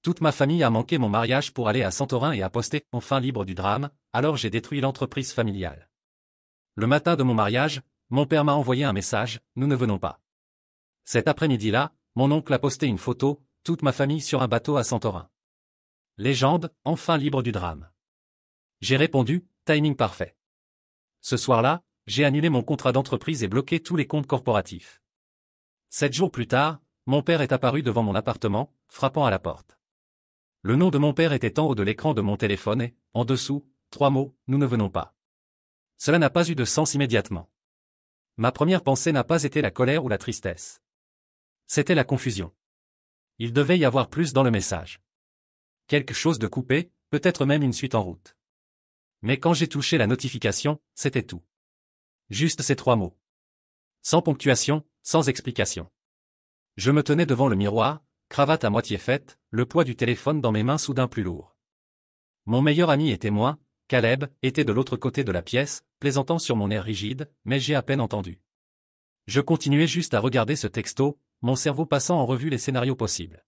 Toute ma famille a manqué mon mariage pour aller à Santorin et a posté « Enfin libre du drame », alors j'ai détruit l'entreprise familiale. Le matin de mon mariage, mon père m'a envoyé un message « Nous ne venons pas ». Cet après-midi-là, mon oncle a posté une photo, toute ma famille sur un bateau à Santorin. Légende, enfin libre du drame. J'ai répondu, timing parfait. Ce soir-là, j'ai annulé mon contrat d'entreprise et bloqué tous les comptes corporatifs. 7 jours plus tard, mon père est apparu devant mon appartement, frappant à la porte. Le nom de mon père était en haut de l'écran de mon téléphone et, en dessous, 3 mots, nous ne venons pas. Cela n'a pas eu de sens immédiatement. Ma première pensée n'a pas été la colère ou la tristesse. C'était la confusion. Il devait y avoir plus dans le message. Quelque chose de coupé, peut-être même une suite en route. Mais quand j'ai touché la notification, c'était tout. Juste ces 3 mots. Sans ponctuation, sans explication. Je me tenais devant le miroir, cravate à moitié faite, le poids du téléphone dans mes mains soudain plus lourd. Mon meilleur ami et témoin, Caleb, était de l'autre côté de la pièce, plaisantant sur mon air rigide, mais j'ai à peine entendu. Je continuais juste à regarder ce texto, mon cerveau passant en revue les scénarios possibles.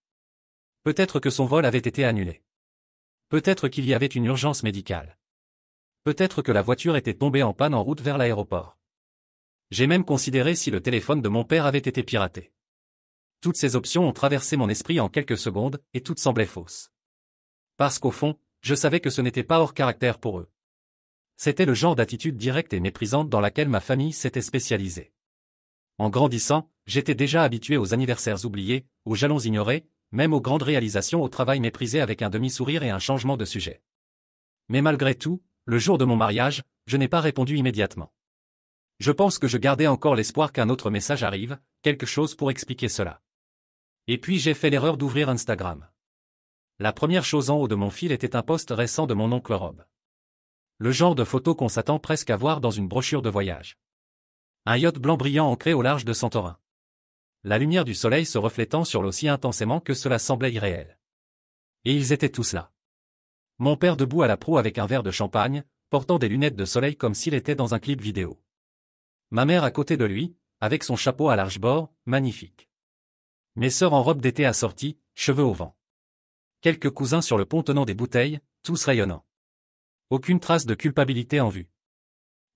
Peut-être que son vol avait été annulé. Peut-être qu'il y avait une urgence médicale. Peut-être que la voiture était tombée en panne en route vers l'aéroport. J'ai même considéré si le téléphone de mon père avait été piraté. Toutes ces options ont traversé mon esprit en quelques secondes, et toutes semblaient fausses. Parce qu'au fond, je savais que ce n'était pas hors caractère pour eux. C'était le genre d'attitude directe et méprisante dans laquelle ma famille s'était spécialisée. En grandissant, j'étais déjà habitué aux anniversaires oubliés, aux jalons ignorés, même aux grandes réalisations au travail méprisé avec un demi-sourire et un changement de sujet. Mais malgré tout, le jour de mon mariage, je n'ai pas répondu immédiatement. Je pense que je gardais encore l'espoir qu'un autre message arrive, quelque chose pour expliquer cela. Et puis j'ai fait l'erreur d'ouvrir Instagram. La première chose en haut de mon fil était un post récent de mon oncle Rob. Le genre de photo qu'on s'attend presque à voir dans une brochure de voyage. Un yacht blanc brillant ancré au large de Santorin. La lumière du soleil se reflétant sur l'eau si intensément que cela semblait irréel. Et ils étaient tous là. Mon père debout à la proue avec un verre de champagne, portant des lunettes de soleil comme s'il était dans un clip vidéo. Ma mère à côté de lui, avec son chapeau à large bord, magnifique. Mes sœurs en robe d'été assorties, cheveux au vent. Quelques cousins sur le pont tenant des bouteilles, tous rayonnants. Aucune trace de culpabilité en vue.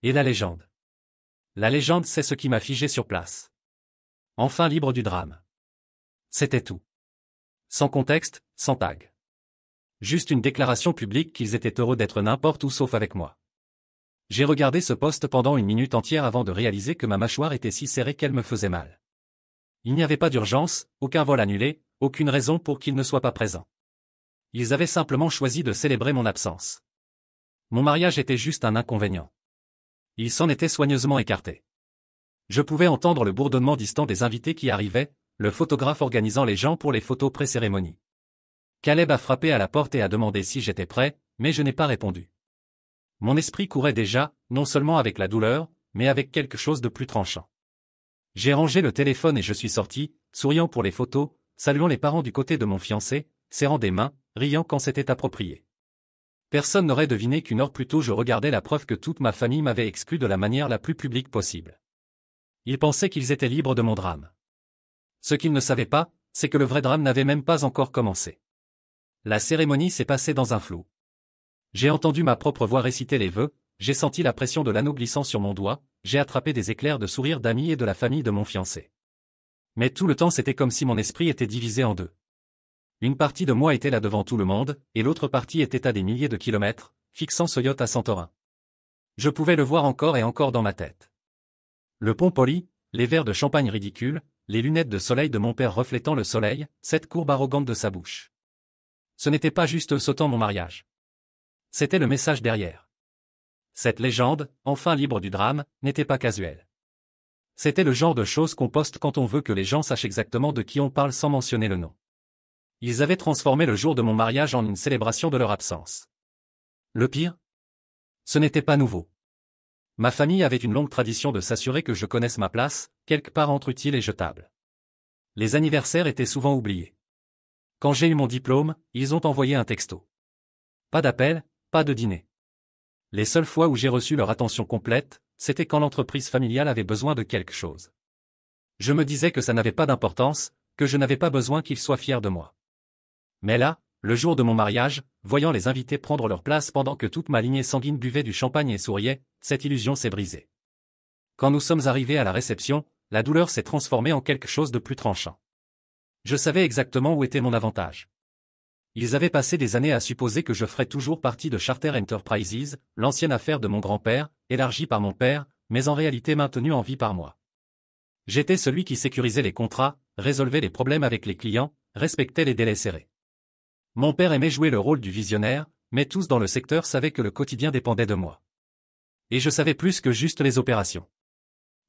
Et la légende. La légende, c'est ce qui m'a figé sur place. Enfin libre du drame. C'était tout. Sans contexte, sans tag. Juste une déclaration publique qu'ils étaient heureux d'être n'importe où sauf avec moi. J'ai regardé ce post pendant une minute entière avant de réaliser que ma mâchoire était si serrée qu'elle me faisait mal. Il n'y avait pas d'urgence, aucun vol annulé, aucune raison pour qu'ils ne soient pas présents. Ils avaient simplement choisi de célébrer mon absence. Mon mariage était juste un inconvénient. Il s'en était soigneusement écarté. Je pouvais entendre le bourdonnement distant des invités qui arrivaient, le photographe organisant les gens pour les photos pré-cérémonie. Caleb a frappé à la porte et a demandé si j'étais prêt, mais je n'ai pas répondu. Mon esprit courait déjà, non seulement avec la douleur, mais avec quelque chose de plus tranchant. J'ai rangé le téléphone et je suis sorti, souriant pour les photos, saluant les parents du côté de mon fiancé, serrant des mains, riant quand c'était approprié. Personne n'aurait deviné qu'une heure plus tôt je regardais la preuve que toute ma famille m'avait exclu de la manière la plus publique possible. Ils pensaient qu'ils étaient libres de mon drame. Ce qu'ils ne savaient pas, c'est que le vrai drame n'avait même pas encore commencé. La cérémonie s'est passée dans un flou. J'ai entendu ma propre voix réciter les vœux, j'ai senti la pression de l'anneau glissant sur mon doigt, j'ai attrapé des éclairs de sourires d'amis et de la famille de mon fiancé. Mais tout le temps c'était comme si mon esprit était divisé en deux. Une partie de moi était là devant tout le monde, et l'autre partie était à des milliers de kilomètres, fixant ce yacht à Santorin. Je pouvais le voir encore et encore dans ma tête. Le pont poli, les verres de champagne ridicules, les lunettes de soleil de mon père reflétant le soleil, cette courbe arrogante de sa bouche. Ce n'était pas juste sautant mon mariage. C'était le message derrière. Cette légende, enfin libre du drame, n'était pas casuelle. C'était le genre de choses qu'on poste quand on veut que les gens sachent exactement de qui on parle sans mentionner le nom. Ils avaient transformé le jour de mon mariage en une célébration de leur absence. Le pire? Ce n'était pas nouveau. Ma famille avait une longue tradition de s'assurer que je connaisse ma place, quelque part entre utile et jetable. Les anniversaires étaient souvent oubliés. Quand j'ai eu mon diplôme, ils ont envoyé un texto. Pas d'appel, pas de dîner. Les seules fois où j'ai reçu leur attention complète, c'était quand l'entreprise familiale avait besoin de quelque chose. Je me disais que ça n'avait pas d'importance, que je n'avais pas besoin qu'ils soient fiers de moi. Mais là, le jour de mon mariage, voyant les invités prendre leur place pendant que toute ma lignée sanguine buvait du champagne et souriait, cette illusion s'est brisée. Quand nous sommes arrivés à la réception, la douleur s'est transformée en quelque chose de plus tranchant. Je savais exactement où était mon avantage. Ils avaient passé des années à supposer que je ferais toujours partie de Charter Enterprises, l'ancienne affaire de mon grand-père, élargie par mon père, mais en réalité maintenue en vie par moi. J'étais celui qui sécurisait les contrats, résolvait les problèmes avec les clients, respectait les délais serrés. Mon père aimait jouer le rôle du visionnaire, mais tous dans le secteur savaient que le quotidien dépendait de moi. Et je savais plus que juste les opérations.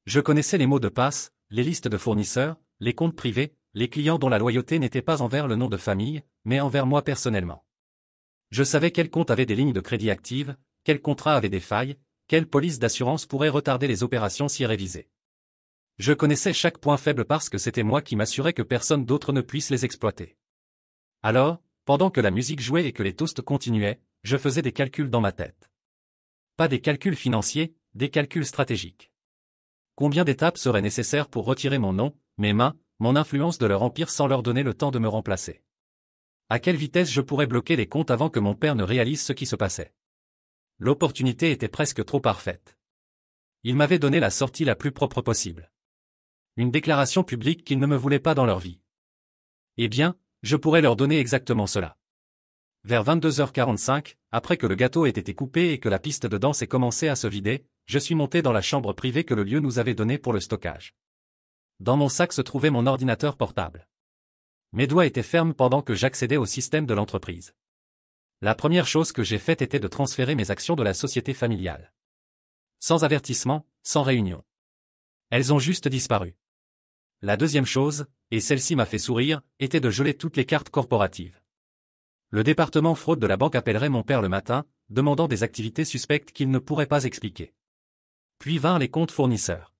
Je connaissais les mots de passe, les listes de fournisseurs, les comptes privés, les clients dont la loyauté n'était pas envers le nom de famille, mais envers moi personnellement. Je savais quel compte avait des lignes de crédit actives, quel contrat avait des failles, quelle police d'assurance pourrait retarder les opérations si révisées. Je connaissais chaque point faible parce que c'était moi qui m'assurais que personne d'autre ne puisse les exploiter. Alors, pendant que la musique jouait et que les toasts continuaient, je faisais des calculs dans ma tête. Pas des calculs financiers, des calculs stratégiques. Combien d'étapes seraient nécessaires pour retirer mon nom, mes mains, mon influence de leur empire sans leur donner le temps de me remplacer? À quelle vitesse je pourrais bloquer les comptes avant que mon père ne réalise ce qui se passait? L'opportunité était presque trop parfaite. Il m'avait donné la sortie la plus propre possible. Une déclaration publique qu'ils ne me voulaient pas dans leur vie. Eh bien, je pourrais leur donner exactement cela. Vers 22h45, après que le gâteau ait été coupé et que la piste de danse ait commencé à se vider, je suis monté dans la chambre privée que le lieu nous avait donnée pour le stockage. Dans mon sac se trouvait mon ordinateur portable. Mes doigts étaient fermes pendant que j'accédais au système de l'entreprise. La première chose que j'ai faite était de transférer mes actions de la société familiale. Sans avertissement, sans réunion. Elles ont juste disparu. La deuxième chose, et celle-ci m'a fait sourire, était de geler toutes les cartes corporatives. Le département fraude de la banque appellerait mon père le matin, demandant des activités suspectes qu'il ne pourrait pas expliquer. Puis vinrent les comptes fournisseurs.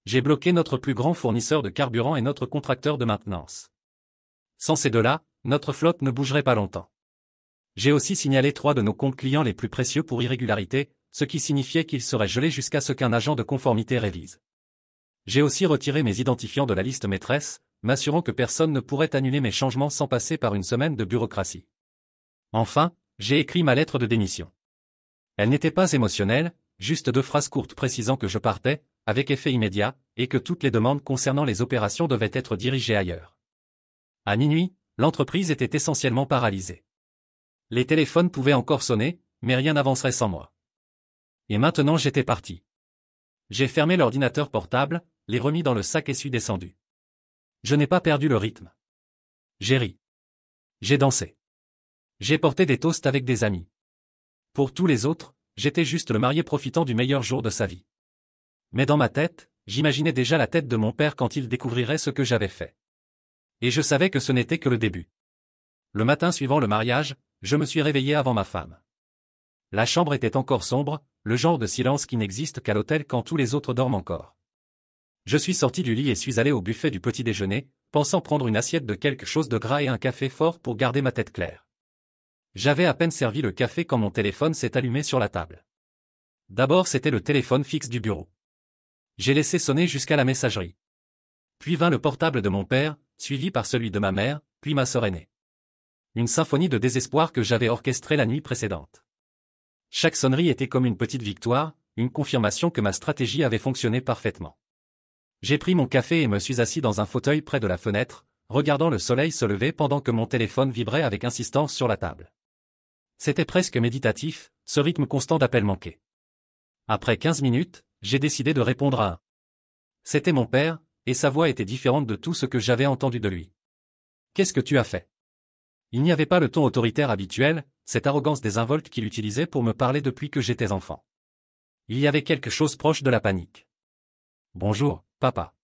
J'ai bloqué notre plus grand fournisseur de carburant et notre contracteur de maintenance. Sans ces deux-là, notre flotte ne bougerait pas longtemps. J'ai aussi signalé 3 de nos comptes clients les plus précieux pour irrégularité, ce qui signifiait qu'ils seraient gelés jusqu'à ce qu'un agent de conformité révise. J'ai aussi retiré mes identifiants de la liste maîtresse, m'assurant que personne ne pourrait annuler mes changements sans passer par une semaine de bureaucratie. Enfin, j'ai écrit ma lettre de démission. Elle n'était pas émotionnelle, juste 2 phrases courtes précisant que je partais, avec effet immédiat, et que toutes les demandes concernant les opérations devaient être dirigées ailleurs. À minuit, l'entreprise était essentiellement paralysée. Les téléphones pouvaient encore sonner, mais rien n'avancerait sans moi. Et maintenant j'étais parti. J'ai fermé l'ordinateur portable, l'ai remis dans le sac et suis descendu. Je n'ai pas perdu le rythme. J'ai ri. J'ai dansé. J'ai porté des toasts avec des amis. Pour tous les autres, j'étais juste le marié profitant du meilleur jour de sa vie. Mais dans ma tête, j'imaginais déjà la tête de mon père quand il découvrirait ce que j'avais fait. Et je savais que ce n'était que le début. Le matin suivant le mariage, je me suis réveillé avant ma femme. La chambre était encore sombre, le genre de silence qui n'existe qu'à l'hôtel quand tous les autres dorment encore. Je suis sorti du lit et suis allé au buffet du petit déjeuner, pensant prendre une assiette de quelque chose de gras et un café fort pour garder ma tête claire. J'avais à peine servi le café quand mon téléphone s'est allumé sur la table. D'abord c'était le téléphone fixe du bureau. J'ai laissé sonner jusqu'à la messagerie. Puis vint le portable de mon père, suivi par celui de ma mère, puis ma sœur aînée. Une symphonie de désespoir que j'avais orchestrée la nuit précédente. Chaque sonnerie était comme une petite victoire, une confirmation que ma stratégie avait fonctionné parfaitement. J'ai pris mon café et me suis assis dans un fauteuil près de la fenêtre, regardant le soleil se lever pendant que mon téléphone vibrait avec insistance sur la table. C'était presque méditatif, ce rythme constant d'appels manqués. Après 15 minutes, j'ai décidé de répondre à un. C'était mon père, et sa voix était différente de tout ce que j'avais entendu de lui. « Qu'est-ce que tu as fait ?» Il n'y avait pas le ton autoritaire habituel, cette arrogance désinvolte qu'il utilisait pour me parler depuis que j'étais enfant. Il y avait quelque chose proche de la panique. « Bonjour, papa.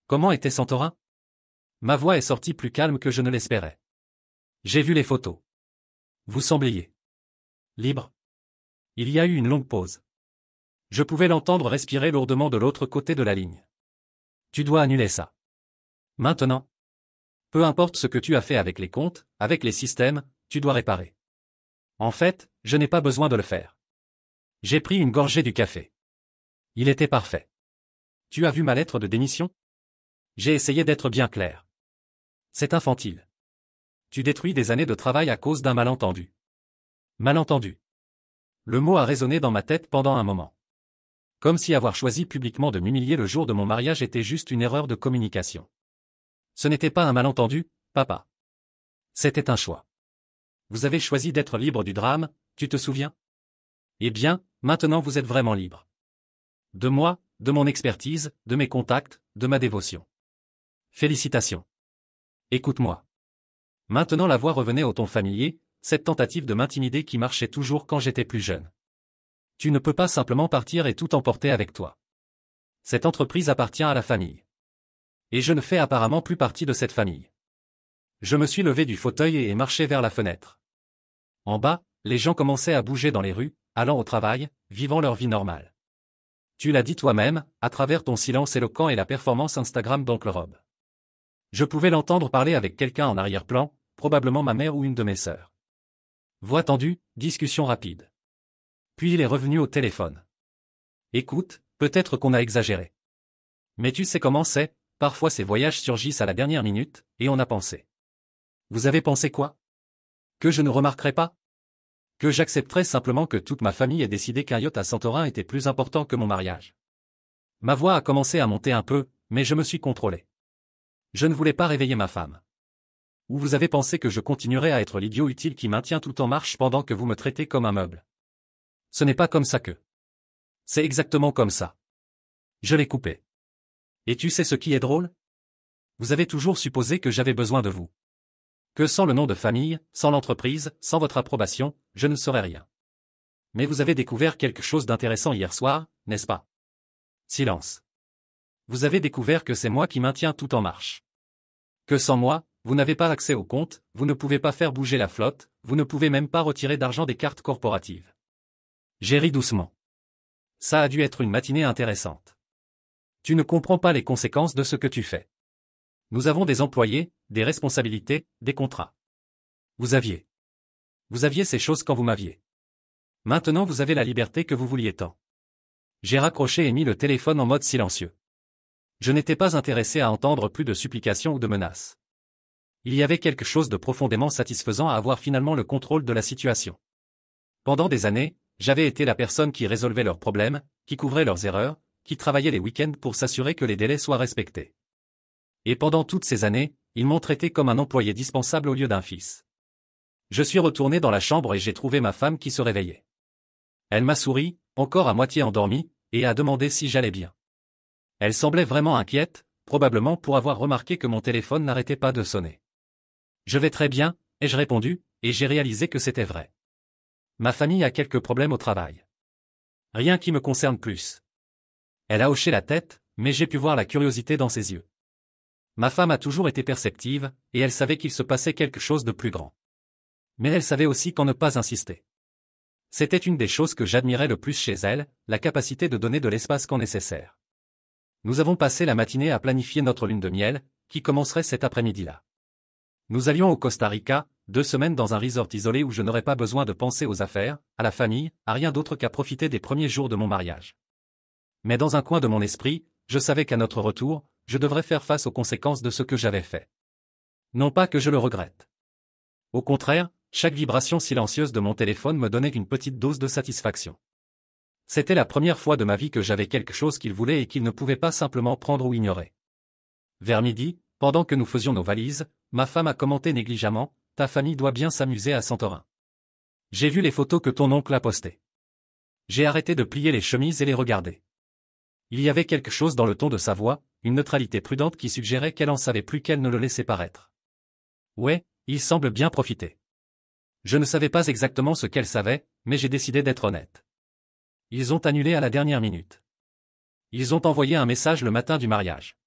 Comment était Santorin ?» Ma voix est sortie plus calme que je ne l'espérais. J'ai vu les photos. Vous sembliez libre. Il y a eu une longue pause. Je pouvais l'entendre respirer lourdement de l'autre côté de la ligne. Tu dois annuler ça. Maintenant. Peu importe ce que tu as fait avec les comptes, avec les systèmes, tu dois réparer. En fait, je n'ai pas besoin de le faire. J'ai pris une gorgée du café. Il était parfait. Tu as vu ma lettre de démission ? J'ai essayé d'être bien clair. C'est infantile. Tu détruis des années de travail à cause d'un malentendu. Malentendu. Le mot a résonné dans ma tête pendant un moment. Comme si avoir choisi publiquement de m'humilier le jour de mon mariage était juste une erreur de communication. Ce n'était pas un malentendu, papa. C'était un choix. Vous avez choisi d'être libre du drame, tu te souviens? Eh bien, maintenant vous êtes vraiment libre. De moi, de mon expertise, de mes contacts, de ma dévotion. Félicitations. Écoute-moi. Maintenant la voix revenait au ton familier, cette tentative de m'intimider qui marchait toujours quand j'étais plus jeune. Tu ne peux pas simplement partir et tout emporter avec toi. Cette entreprise appartient à la famille. Et je ne fais apparemment plus partie de cette famille. Je me suis levé du fauteuil et ai marché vers la fenêtre. En bas, les gens commençaient à bouger dans les rues, allant au travail, vivant leur vie normale. Tu l'as dit toi-même, à travers ton silence éloquent et la performance Instagram d'Oncle Rob. Je pouvais l'entendre parler avec quelqu'un en arrière-plan, probablement ma mère ou une de mes sœurs. Voix tendue, discussion rapide. Puis il est revenu au téléphone. Écoute, peut-être qu'on a exagéré. Mais tu sais comment c'est, parfois ces voyages surgissent à la dernière minute, et on a pensé. Vous avez pensé quoi? Que je ne remarquerai pas? Que j'accepterais simplement que toute ma famille ait décidé qu'un yacht à Santorin était plus important que mon mariage. Ma voix a commencé à monter un peu, mais je me suis contrôlé. Je ne voulais pas réveiller ma femme. Ou vous avez pensé que je continuerais à être l'idiot utile qui maintient tout en marche pendant que vous me traitez comme un meuble? Ce n'est pas comme ça que. C'est exactement comme ça. Je l'ai coupé. Et tu sais ce qui est drôle? Vous avez toujours supposé que j'avais besoin de vous. Que sans le nom de famille, sans l'entreprise, sans votre approbation, je ne serais rien. Mais vous avez découvert quelque chose d'intéressant hier soir, n'est-ce pas? Silence. Vous avez découvert que c'est moi qui maintiens tout en marche. Que sans moi, vous n'avez pas accès au compte, vous ne pouvez pas faire bouger la flotte, vous ne pouvez même pas retirer d'argent des cartes corporatives. J'ai ri doucement. Ça a dû être une matinée intéressante. Tu ne comprends pas les conséquences de ce que tu fais. Nous avons des employés, des responsabilités, des contrats. Vous aviez ces choses quand vous m'aviez. Maintenant vous avez la liberté que vous vouliez tant. J'ai raccroché et mis le téléphone en mode silencieux. Je n'étais pas intéressé à entendre plus de supplications ou de menaces. Il y avait quelque chose de profondément satisfaisant à avoir finalement le contrôle de la situation. Pendant des années, j'avais été la personne qui résolvait leurs problèmes, qui couvrait leurs erreurs, qui travaillait les week-ends pour s'assurer que les délais soient respectés. Et pendant toutes ces années, ils m'ont traité comme un employé dispensable au lieu d'un fils. Je suis retourné dans la chambre et j'ai trouvé ma femme qui se réveillait. Elle m'a souri, encore à moitié endormie, et a demandé si j'allais bien. Elle semblait vraiment inquiète, probablement pour avoir remarqué que mon téléphone n'arrêtait pas de sonner. Je vais très bien, ai-je répondu, et j'ai réalisé que c'était vrai. Ma famille a quelques problèmes au travail. Rien qui me concerne plus. Elle a hoché la tête, mais j'ai pu voir la curiosité dans ses yeux. Ma femme a toujours été perceptive, et elle savait qu'il se passait quelque chose de plus grand. Mais elle savait aussi qu'en ne pas insister. C'était une des choses que j'admirais le plus chez elle, la capacité de donner de l'espace quand nécessaire. Nous avons passé la matinée à planifier notre lune de miel, qui commencerait cet après-midi-là. Nous allions au Costa Rica, 2 semaines dans un resort isolé où je n'aurais pas besoin de penser aux affaires, à la famille, à rien d'autre qu'à profiter des premiers jours de mon mariage. Mais dans un coin de mon esprit, je savais qu'à notre retour, je devrais faire face aux conséquences de ce que j'avais fait. Non pas que je le regrette. Au contraire, chaque vibration silencieuse de mon téléphone me donnait une petite dose de satisfaction. C'était la première fois de ma vie que j'avais quelque chose qu'il voulait et qu'il ne pouvait pas simplement prendre ou ignorer. Vers midi, pendant que nous faisions nos valises, ma femme a commenté négligemment, « Ta famille doit bien s'amuser à Santorin. J'ai vu les photos que ton oncle a postées. » J'ai arrêté de plier les chemises et les regarder. Il y avait quelque chose dans le ton de sa voix, une neutralité prudente qui suggérait qu'elle en savait plus qu'elle ne le laissait paraître. Ouais, il semble bien profiter. Je ne savais pas exactement ce qu'elle savait, mais j'ai décidé d'être honnête. Ils ont annulé à la dernière minute. Ils ont envoyé un message le matin du mariage.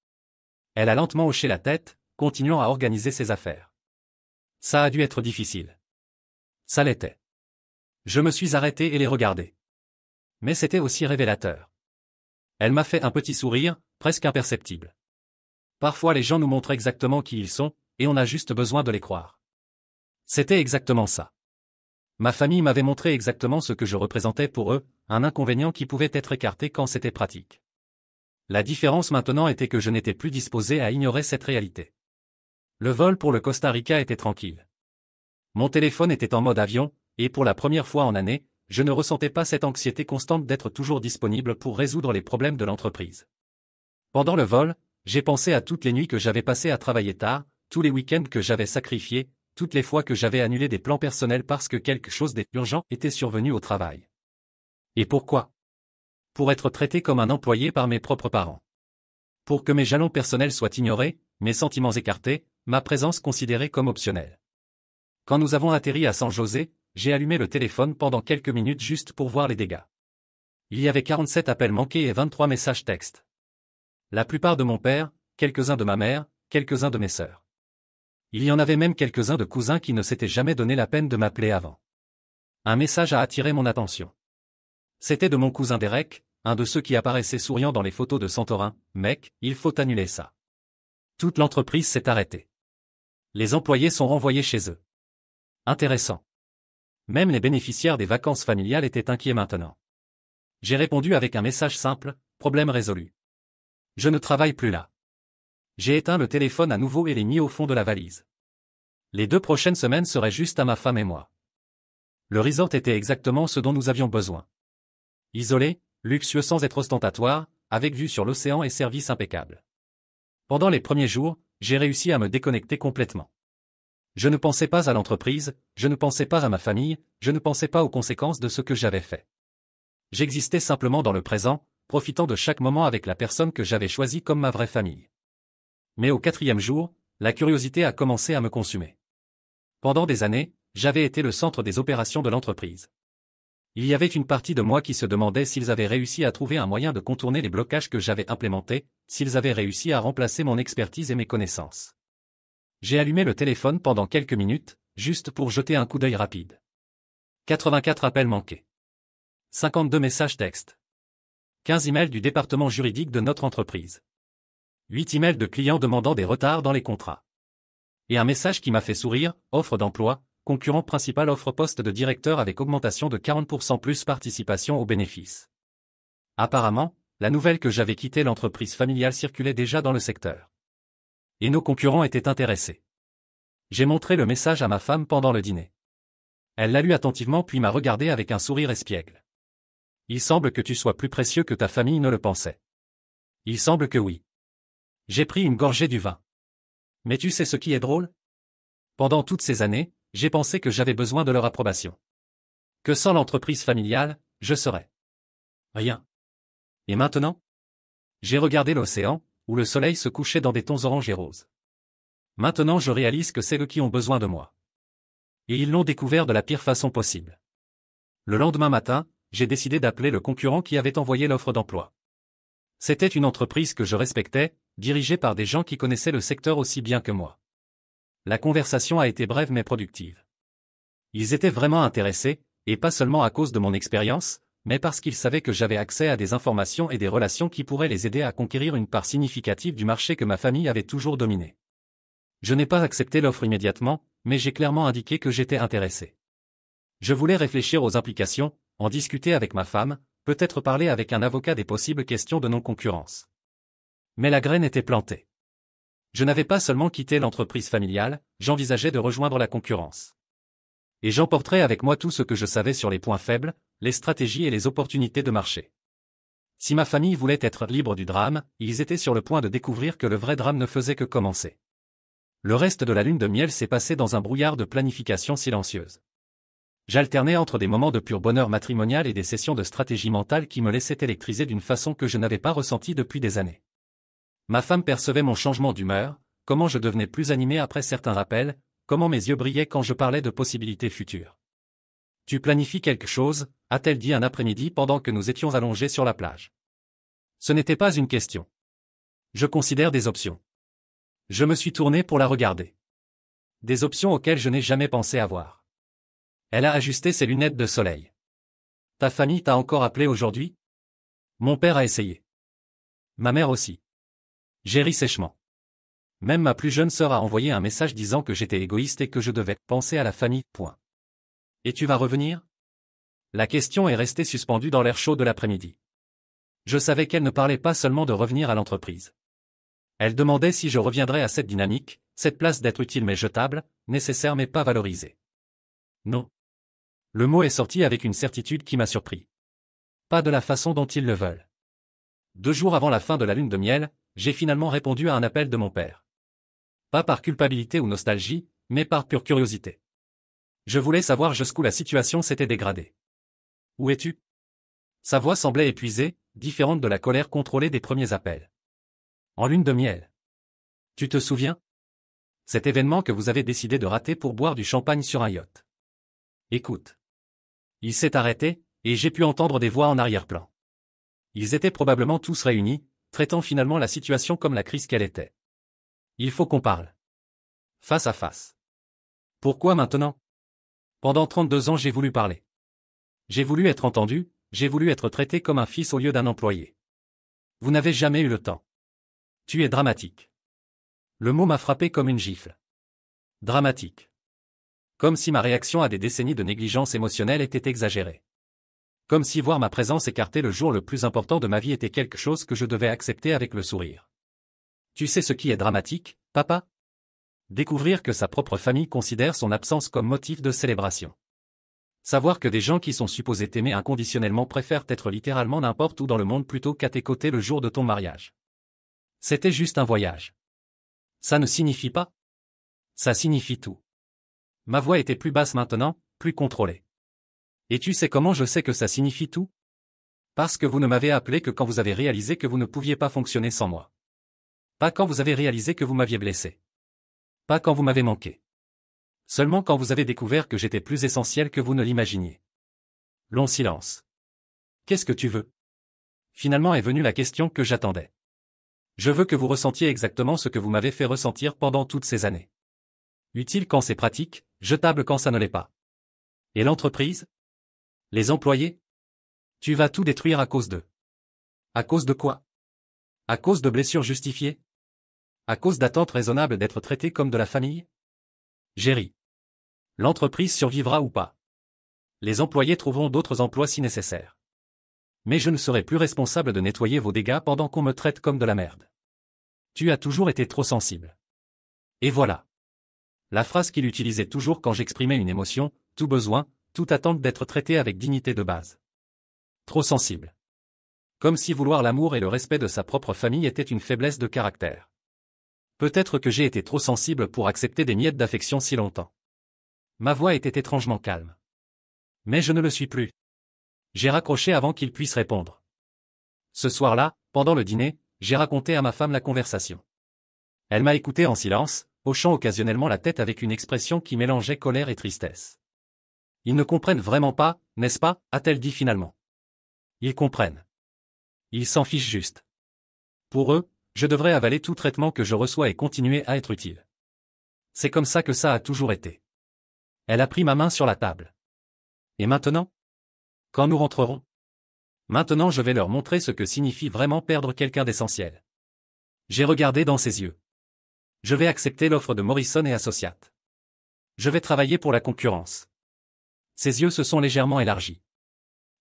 Elle a lentement hoché la tête, continuant à organiser ses affaires. Ça a dû être difficile. Ça l'était. Je me suis arrêté et les regardé. Mais c'était aussi révélateur. Elle m'a fait un petit sourire, presque imperceptible. Parfois les gens nous montrent exactement qui ils sont, et on a juste besoin de les croire. C'était exactement ça. Ma famille m'avait montré exactement ce que je représentais pour eux, un inconvénient qui pouvait être écarté quand c'était pratique. La différence maintenant était que je n'étais plus disposé à ignorer cette réalité. Le vol pour le Costa Rica était tranquille. Mon téléphone était en mode avion, et pour la première fois en année, je ne ressentais pas cette anxiété constante d'être toujours disponible pour résoudre les problèmes de l'entreprise. Pendant le vol, j'ai pensé à toutes les nuits que j'avais passées à travailler tard, tous les week-ends que j'avais sacrifiés, toutes les fois que j'avais annulé des plans personnels parce que quelque chose d'urgent était survenu au travail. Et pourquoi? Pour être traité comme un employé par mes propres parents. Pour que mes jalons personnels soient ignorés, mes sentiments écartés, ma présence considérée comme optionnelle. Quand nous avons atterri à San José, j'ai allumé le téléphone pendant quelques minutes juste pour voir les dégâts. Il y avait 47 appels manqués et 23 messages textes. La plupart de mon père, quelques-uns de ma mère, quelques-uns de mes sœurs. Il y en avait même quelques-uns de cousins qui ne s'étaient jamais donné la peine de m'appeler avant. Un message a attiré mon attention. C'était de mon cousin Derek, un de ceux qui apparaissaient souriant dans les photos de Santorin. Mec, il faut annuler ça. Toute l'entreprise s'est arrêtée. Les employés sont renvoyés chez eux. Intéressant. Même les bénéficiaires des vacances familiales étaient inquiets maintenant. J'ai répondu avec un message simple, problème résolu. Je ne travaille plus là. J'ai éteint le téléphone à nouveau et l'ai mis au fond de la valise. Les 2 prochaines semaines seraient juste à ma femme et moi. Le resort était exactement ce dont nous avions besoin. Isolé, luxueux sans être ostentatoire, avec vue sur l'océan et service impeccable. Pendant les premiers jours, j'ai réussi à me déconnecter complètement. Je ne pensais pas à l'entreprise, je ne pensais pas à ma famille, je ne pensais pas aux conséquences de ce que j'avais fait. J'existais simplement dans le présent, profitant de chaque moment avec la personne que j'avais choisie comme ma vraie famille. Mais au 4e jour, la curiosité a commencé à me consumer. Pendant des années, j'avais été le centre des opérations de l'entreprise. Il y avait une partie de moi qui se demandait s'ils avaient réussi à trouver un moyen de contourner les blocages que j'avais implémentés, s'ils avaient réussi à remplacer mon expertise et mes connaissances. J'ai allumé le téléphone pendant quelques minutes, juste pour jeter un coup d'œil rapide. 84 appels manqués. 52 messages textes. 15 emails du département juridique de notre entreprise. 8 emails de clients demandant des retards dans les contrats. Et un message qui m'a fait sourire, offre d'emploi, concurrent principal offre poste de directeur avec augmentation de 40% plus participation aux bénéfices. Apparemment, la nouvelle que j'avais quitté l'entreprise familiale circulait déjà dans le secteur. Et nos concurrents étaient intéressés. J'ai montré le message à ma femme pendant le dîner. Elle l'a lu attentivement puis m'a regardé avec un sourire espiègle. Il semble que tu sois plus précieux que ta famille ne le pensait. Il semble que oui. J'ai pris une gorgée du vin. Mais tu sais ce qui est drôle? Pendant toutes ces années, j'ai pensé que j'avais besoin de leur approbation. Que sans l'entreprise familiale, je serais rien. Et maintenant? J'ai regardé l'océan, où le soleil se couchait dans des tons orange et roses. Maintenant je réalise que c'est eux qui ont besoin de moi. Et ils l'ont découvert de la pire façon possible. Le lendemain matin, j'ai décidé d'appeler le concurrent qui avait envoyé l'offre d'emploi. C'était une entreprise que je respectais, dirigée par des gens qui connaissaient le secteur aussi bien que moi. La conversation a été brève mais productive. Ils étaient vraiment intéressés, et pas seulement à cause de mon expérience, mais parce qu'ils savaient que j'avais accès à des informations et des relations qui pourraient les aider à conquérir une part significative du marché que ma famille avait toujours dominé. Je n'ai pas accepté l'offre immédiatement, mais j'ai clairement indiqué que j'étais intéressé. Je voulais réfléchir aux implications, en discuter avec ma femme, peut-être parler avec un avocat des possibles questions de non-concurrence. Mais la graine était plantée. Je n'avais pas seulement quitté l'entreprise familiale, j'envisageais de rejoindre la concurrence. Et j'emporterais avec moi tout ce que je savais sur les points faibles, les stratégies et les opportunités de marché. Si ma famille voulait être libre du drame, ils étaient sur le point de découvrir que le vrai drame ne faisait que commencer. Le reste de la lune de miel s'est passé dans un brouillard de planification silencieuse. J'alternais entre des moments de pur bonheur matrimonial et des sessions de stratégie mentale qui me laissaient électriser d'une façon que je n'avais pas ressentie depuis des années. Ma femme percevait mon changement d'humeur, comment je devenais plus animé après certains rappels, comment mes yeux brillaient quand je parlais de possibilités futures. « Tu planifies quelque chose ?» a-t-elle dit un après-midi pendant que nous étions allongés sur la plage. Ce n'était pas une question. Je considère des options. Je me suis tourné pour la regarder. Des options auxquelles je n'ai jamais pensé avoir. Elle a ajusté ses lunettes de soleil. Ta famille t'a encore appelé aujourd'hui? Mon père a essayé. Ma mère aussi. J'ai ri sèchement. Même ma plus jeune sœur a envoyé un message disant que j'étais égoïste et que je devais penser à la famille, point. Et tu vas revenir? La question est restée suspendue dans l'air chaud de l'après-midi. Je savais qu'elle ne parlait pas seulement de revenir à l'entreprise. Elle demandait si je reviendrais à cette dynamique, cette place d'être utile mais jetable, nécessaire mais pas valorisée. Non. Le mot est sorti avec une certitude qui m'a surpris. Pas de la façon dont ils le veulent. 2 jours avant la fin de la lune de miel, j'ai finalement répondu à un appel de mon père. Pas par culpabilité ou nostalgie, mais par pure curiosité. Je voulais savoir jusqu'où la situation s'était dégradée. Où es-tu? Sa voix semblait épuisée, différente de la colère contrôlée des premiers appels. En lune de miel. Tu te souviens? Cet événement que vous avez décidé de rater pour boire du champagne sur un yacht. Écoute. Il s'est arrêté, et j'ai pu entendre des voix en arrière-plan. Ils étaient probablement tous réunis, traitant finalement la situation comme la crise qu'elle était. Il faut qu'on parle. Face à face. Pourquoi maintenant? Pendant 32 ans j'ai voulu parler. J'ai voulu être entendu, j'ai voulu être traité comme un fils au lieu d'un employé. Vous n'avez jamais eu le temps. Tu es dramatique. Le mot m'a frappé comme une gifle. Dramatique. Comme si ma réaction à des décennies de négligence émotionnelle était exagérée. Comme si voir ma présence écartée le jour le plus important de ma vie était quelque chose que je devais accepter avec le sourire. Tu sais ce qui est dramatique, papa? Découvrir que sa propre famille considère son absence comme motif de célébration. Savoir que des gens qui sont supposés t'aimer inconditionnellement préfèrent être littéralement n'importe où dans le monde plutôt qu'à tes côtés le jour de ton mariage. C'était juste un voyage. Ça ne signifie pas. Ça signifie tout. Ma voix était plus basse maintenant, plus contrôlée. Et tu sais comment je sais que ça signifie tout? Parce que vous ne m'avez appelé que quand vous avez réalisé que vous ne pouviez pas fonctionner sans moi. Pas quand vous avez réalisé que vous m'aviez blessé. Pas quand vous m'avez manqué. Seulement quand vous avez découvert que j'étais plus essentiel que vous ne l'imaginiez. Long silence. Qu'est-ce que tu veux? Finalement est venue la question que j'attendais. Je veux que vous ressentiez exactement ce que vous m'avez fait ressentir pendant toutes ces années. Utile quand c'est pratique, jetable quand ça ne l'est pas. Et l'entreprise? Les employés? Tu vas tout détruire à cause d'eux. À cause de quoi? À cause de blessures justifiées? À cause d'attentes raisonnables d'être traité comme de la famille? J'ai ri. L'entreprise survivra ou pas. Les employés trouveront d'autres emplois si nécessaire. Mais je ne serai plus responsable de nettoyer vos dégâts pendant qu'on me traite comme de la merde. Tu as toujours été trop sensible. Et voilà. La phrase qu'il utilisait toujours quand j'exprimais une émotion, tout besoin, toute attente d'être traité avec dignité de base. Trop sensible. Comme si vouloir l'amour et le respect de sa propre famille était une faiblesse de caractère. Peut-être que j'ai été trop sensible pour accepter des miettes d'affection si longtemps. Ma voix était étrangement calme. Mais je ne le suis plus. J'ai raccroché avant qu'il puisse répondre. Ce soir-là, pendant le dîner, j'ai raconté à ma femme la conversation. Elle m'a écouté en silence, hochant occasionnellement la tête avec une expression qui mélangeait colère et tristesse. Ils ne comprennent vraiment pas, n'est-ce pas, a-t-elle dit finalement. Ils comprennent. Ils s'en fichent juste. Pour eux, je devrais avaler tout traitement que je reçois et continuer à être utile. C'est comme ça que ça a toujours été. Elle a pris ma main sur la table. Et maintenant? Quand nous rentrerons? Maintenant je vais leur montrer ce que signifie vraiment perdre quelqu'un d'essentiel. J'ai regardé dans ses yeux. Je vais accepter l'offre de Morrison et Associates. Je vais travailler pour la concurrence. Ses yeux se sont légèrement élargis.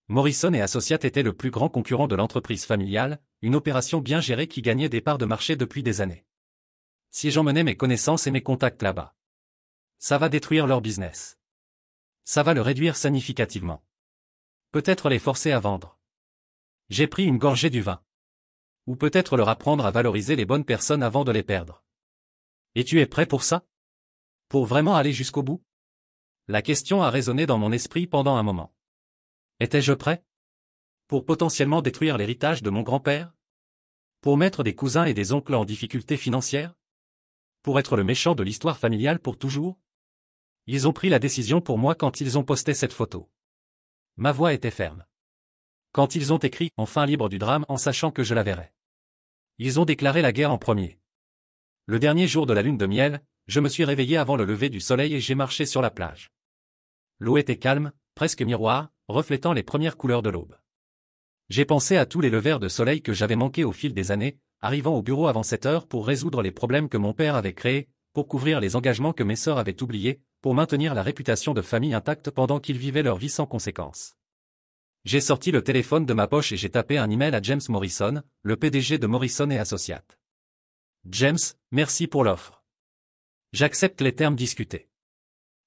Morrison et Associates étaient le plus grand concurrent de l'entreprise familiale, une opération bien gérée qui gagnait des parts de marché depuis des années. Si j'emmenais mes connaissances et mes contacts là-bas, ça va détruire leur business. Ça va le réduire significativement. Peut-être les forcer à vendre. J'ai pris une gorgée du vin. Ou peut-être leur apprendre à valoriser les bonnes personnes avant de les perdre. Et tu es prêt pour ça? Pour vraiment aller jusqu'au bout? La question a résonné dans mon esprit pendant un moment. Étais-je prêt? Pour potentiellement détruire l'héritage de mon grand-père? Pour mettre des cousins et des oncles en difficulté financière? Pour être le méchant de l'histoire familiale pour toujours? Ils ont pris la décision pour moi quand ils ont posté cette photo. Ma voix était ferme. Quand ils ont écrit « Enfin libre du drame » en sachant que je la verrais. Ils ont déclaré la guerre en premier. Le dernier jour de la lune de miel, je me suis réveillé avant le lever du soleil et j'ai marché sur la plage. L'eau était calme, presque miroir, reflétant les premières couleurs de l'aube. J'ai pensé à tous les levers de soleil que j'avais manqués au fil des années, arrivant au bureau avant 7 heures pour résoudre les problèmes que mon père avait créés, pour couvrir les engagements que mes sœurs avaient oubliés, pour maintenir la réputation de famille intacte pendant qu'ils vivaient leur vie sans conséquences. J'ai sorti le téléphone de ma poche et j'ai tapé un email à James Morrison, le PDG de Morrison et Associates. James, merci pour l'offre. J'accepte les termes discutés.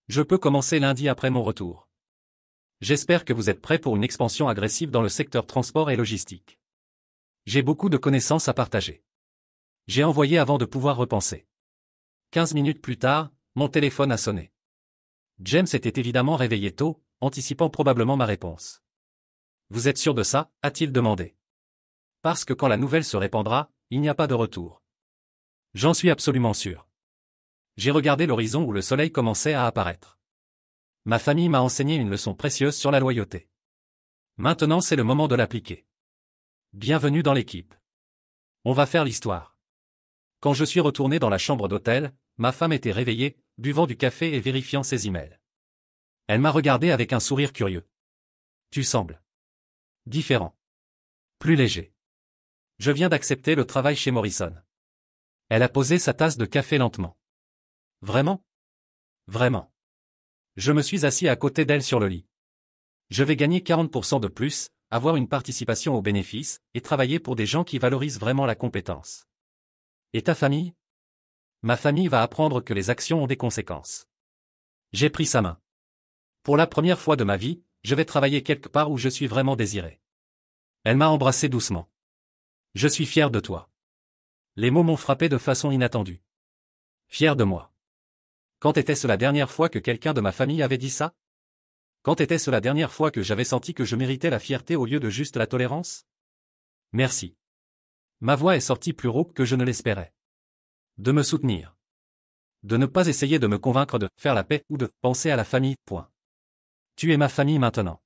Je peux commencer lundi après mon retour. J'espère que vous êtes prêts pour une expansion agressive dans le secteur transport et logistique. J'ai beaucoup de connaissances à partager. J'ai envoyé avant de pouvoir repenser. 15 minutes plus tard, mon téléphone a sonné. James était évidemment réveillé tôt, anticipant probablement ma réponse. Vous êtes sûr de ça, a-t-il demandé. Parce que quand la nouvelle se répandra, il n'y a pas de retour. J'en suis absolument sûr. J'ai regardé l'horizon où le soleil commençait à apparaître. Ma famille m'a enseigné une leçon précieuse sur la loyauté. Maintenant c'est le moment de l'appliquer. Bienvenue dans l'équipe. On va faire l'histoire. Quand je suis retourné dans la chambre d'hôtel, ma femme était réveillée, buvant du café et vérifiant ses emails. Elle m'a regardé avec un sourire curieux. Tu sembles différent. Plus léger. Je viens d'accepter le travail chez Morrison. Elle a posé sa tasse de café lentement. Vraiment? Vraiment. Je me suis assis à côté d'elle sur le lit. Je vais gagner 40% de plus, avoir une participation aux bénéfices, et travailler pour des gens qui valorisent vraiment la compétence. Et ta famille? Ma famille va apprendre que les actions ont des conséquences. J'ai pris sa main. Pour la première fois de ma vie, je vais travailler quelque part où je suis vraiment désiré. Elle m'a embrassé doucement. Je suis fier de toi. Les mots m'ont frappé de façon inattendue. Fier de moi. Quand était-ce la dernière fois que quelqu'un de ma famille avait dit ça? Quand était-ce la dernière fois que j'avais senti que je méritais la fierté au lieu de juste la tolérance? Merci. Ma voix est sortie plus rauque que je ne l'espérais. De me soutenir. De ne pas essayer de me convaincre de faire la paix ou de penser à la famille, point. Tu es ma famille maintenant.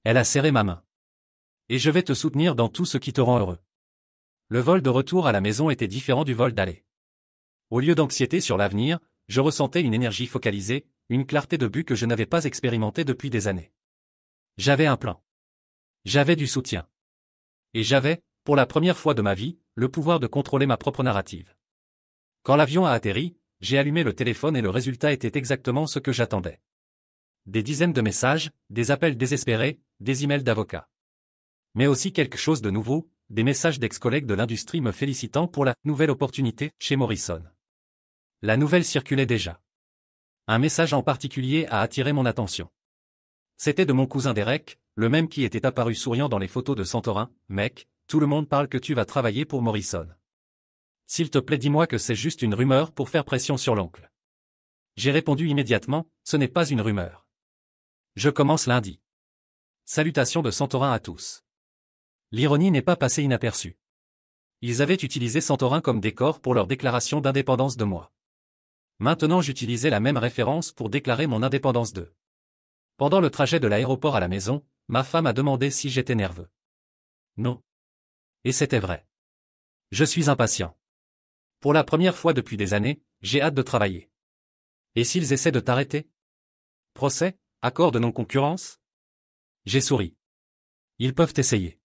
Elle a serré ma main. Et je vais te soutenir dans tout ce qui te rend heureux. Le vol de retour à la maison était différent du vol d'aller. Au lieu d'anxiété sur l'avenir, je ressentais une énergie focalisée, une clarté de but que je n'avais pas expérimentée depuis des années. J'avais un plan. J'avais du soutien. Et j'avais, pour la première fois de ma vie, le pouvoir de contrôler ma propre narrative. Quand l'avion a atterri, j'ai allumé le téléphone et le résultat était exactement ce que j'attendais. Des dizaines de messages, des appels désespérés, des emails d'avocats. Mais aussi quelque chose de nouveau, des messages d'ex-collègues de l'industrie me félicitant pour la nouvelle opportunité chez Morrison. La nouvelle circulait déjà. Un message en particulier a attiré mon attention. C'était de mon cousin Derek, le même qui était apparu souriant dans les photos de Santorin. Mec, tout le monde parle que tu vas travailler pour Morrison. S'il te plaît, dis-moi que c'est juste une rumeur pour faire pression sur l'oncle. J'ai répondu immédiatement, ce n'est pas une rumeur. Je commence lundi. Salutations de Santorin à tous. L'ironie n'est pas passée inaperçue. Ils avaient utilisé Santorin comme décor pour leur déclaration d'indépendance de moi. Maintenant j'utilisais la même référence pour déclarer mon indépendance d'eux. Pendant le trajet de l'aéroport à la maison, ma femme a demandé si j'étais nerveux. Non. Et c'était vrai. Je suis impatient. Pour la première fois depuis des années, j'ai hâte de travailler. Et s'ils essaient de t'arrêter? Procès? Accord de non-concurrence? J'ai souri. Ils peuvent essayer.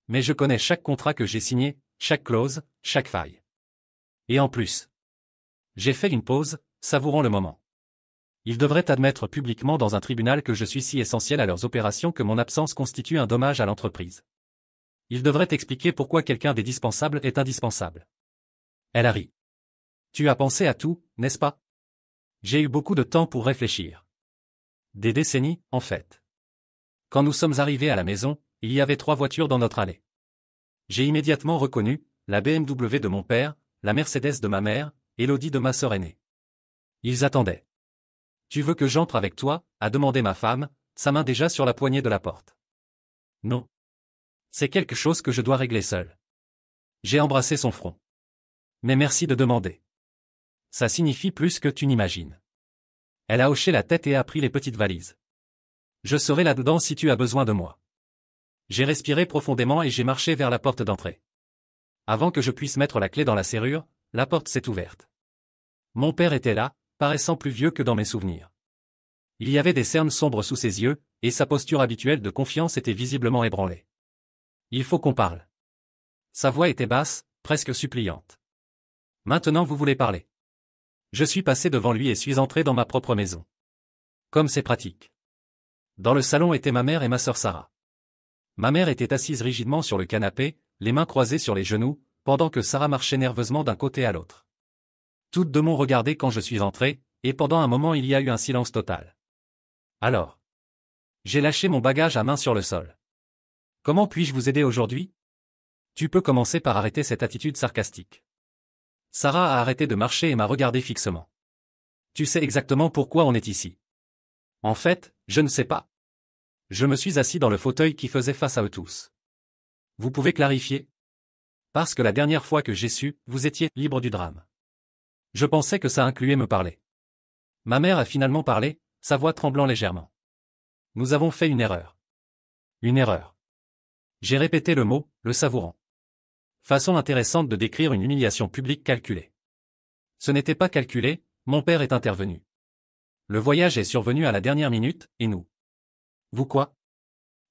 Mais je connais chaque contrat que j'ai signé, chaque clause, chaque faille. Et en plus, j'ai fait une pause, savourant le moment. Ils devraient admettre publiquement dans un tribunal que je suis si essentiel à leurs opérations que mon absence constitue un dommage à l'entreprise. Ils devraient expliquer pourquoi quelqu'un d'indispensable est indispensable. Elle a ri. Tu as pensé à tout, n'est-ce pas? J'ai eu beaucoup de temps pour réfléchir. Des décennies, en fait. Quand nous sommes arrivés à la maison, il y avait 3 voitures dans notre allée. J'ai immédiatement reconnu la BMW de mon père, la Mercedes de ma mère, et l'Audi de ma sœur aînée. Ils attendaient. Tu veux que j'entre avec toi? A demandé ma femme, sa main déjà sur la poignée de la porte. Non. C'est quelque chose que je dois régler seul. J'ai embrassé son front. Mais merci de demander. Ça signifie plus que tu n'imagines. Elle a hoché la tête et a pris les petites valises. Je serai là-dedans si tu as besoin de moi. J'ai respiré profondément et j'ai marché vers la porte d'entrée. Avant que je puisse mettre la clé dans la serrure, la porte s'est ouverte. Mon père était là, paraissant plus vieux que dans mes souvenirs. Il y avait des cernes sombres sous ses yeux, et sa posture habituelle de confiance était visiblement ébranlée. Il faut qu'on parle. Sa voix était basse, presque suppliante. Maintenant vous voulez parler. Je suis passé devant lui et suis entré dans ma propre maison. Comme c'est pratique. Dans le salon étaient ma mère et ma sœur Sarah. Ma mère était assise rigidement sur le canapé, les mains croisées sur les genoux, pendant que Sarah marchait nerveusement d'un côté à l'autre. Toutes deux m'ont regardé quand je suis entré, et pendant un moment il y a eu un silence total. Alors. J'ai lâché mon bagage à main sur le sol. Comment puis-je vous aider aujourd'hui? Tu peux commencer par arrêter cette attitude sarcastique. Sarah a arrêté de marcher et m'a regardé fixement. Tu sais exactement pourquoi on est ici. En fait, je ne sais pas. Je me suis assis dans le fauteuil qui faisait face à eux tous. Vous pouvez clarifier? Parce que la dernière fois que j'ai su, vous étiez libre du drame. Je pensais que ça incluait me parler. Ma mère a finalement parlé, sa voix tremblant légèrement. Nous avons fait une erreur. Une erreur. J'ai répété le mot, le savourant. Façon intéressante de décrire une humiliation publique calculée. Ce n'était pas calculé, mon père est intervenu. Le voyage est survenu à la dernière minute, et nous. Vous quoi?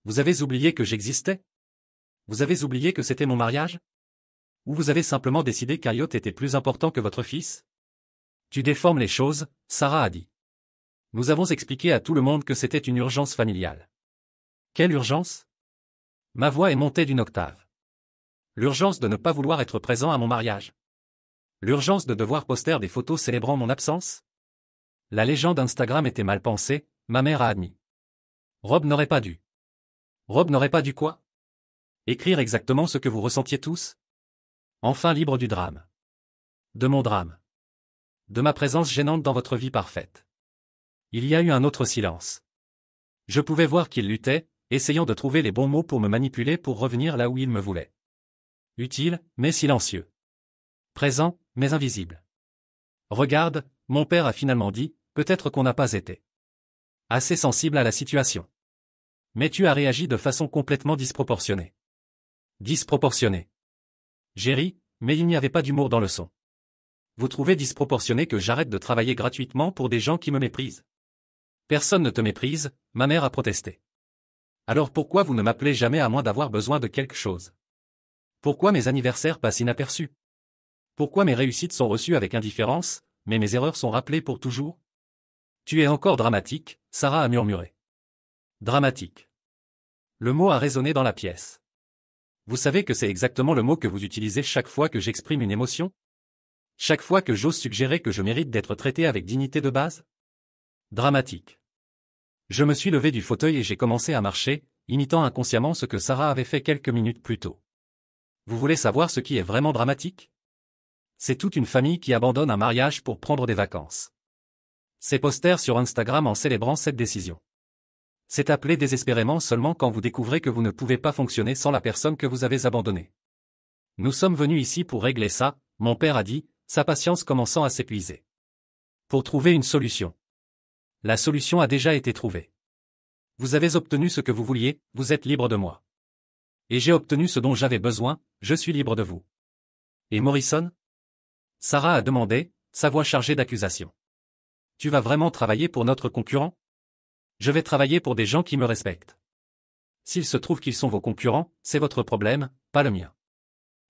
Vous avez oublié que j'existais? Vous avez oublié que c'était mon mariage? Ou vous avez simplement décidé qu'Ariot était plus important que votre fils? Tu déformes les choses, Sarah a dit. Nous avons expliqué à tout le monde que c'était une urgence familiale. Quelle urgence? Ma voix est montée d'une octave. L'urgence de ne pas vouloir être présent à mon mariage. L'urgence de devoir poster des photos célébrant mon absence? La légende Instagram était mal pensée, ma mère a admis. Rob n'aurait pas dû. Rob n'aurait pas dû quoi? Écrire exactement ce que vous ressentiez tous? Enfin libre du drame. De mon drame. De ma présence gênante dans votre vie parfaite. Il y a eu un autre silence. Je pouvais voir qu'il luttait, essayant de trouver les bons mots pour me manipuler pour revenir là où il me voulait. Utile, mais silencieux. Présent, mais invisible. Regarde, mon père a finalement dit, peut-être qu'on n'a pas été assez sensible à la situation. Mais tu as réagi de façon complètement disproportionnée. Disproportionnée. J'ai ri, mais il n'y avait pas d'humour dans le son. Vous trouvez disproportionné que j'arrête de travailler gratuitement pour des gens qui me méprisent? Personne ne te méprise, ma mère a protesté. Alors pourquoi vous ne m'appelez jamais à moins d'avoir besoin de quelque chose? Pourquoi mes anniversaires passent inaperçus? Pourquoi mes réussites sont reçues avec indifférence, mais mes erreurs sont rappelées pour toujours? Tu es encore dramatique, Sarah a murmuré. Dramatique. Le mot a résonné dans la pièce. Vous savez que c'est exactement le mot que vous utilisez chaque fois que j'exprime une émotion? Chaque fois que j'ose suggérer que je mérite d'être traité avec dignité de base? Dramatique. Je me suis levé du fauteuil et j'ai commencé à marcher, imitant inconsciemment ce que Sarah avait fait quelques minutes plus tôt. Vous voulez savoir ce qui est vraiment dramatique? C'est toute une famille qui abandonne un mariage pour prendre des vacances. C'est poster sur Instagram en célébrant cette décision. C'est appeler désespérément seulement quand vous découvrez que vous ne pouvez pas fonctionner sans la personne que vous avez abandonnée. Nous sommes venus ici pour régler ça, mon père a dit, sa patience commençant à s'épuiser. Pour trouver une solution. La solution a déjà été trouvée. Vous avez obtenu ce que vous vouliez, vous êtes libre de moi. Et j'ai obtenu ce dont j'avais besoin, je suis libre de vous. Et Morrison? Sarah a demandé, sa voix chargée d'accusation. Tu vas vraiment travailler pour notre concurrent? Je vais travailler pour des gens qui me respectent. S'il se trouve qu'ils sont vos concurrents, c'est votre problème, pas le mien.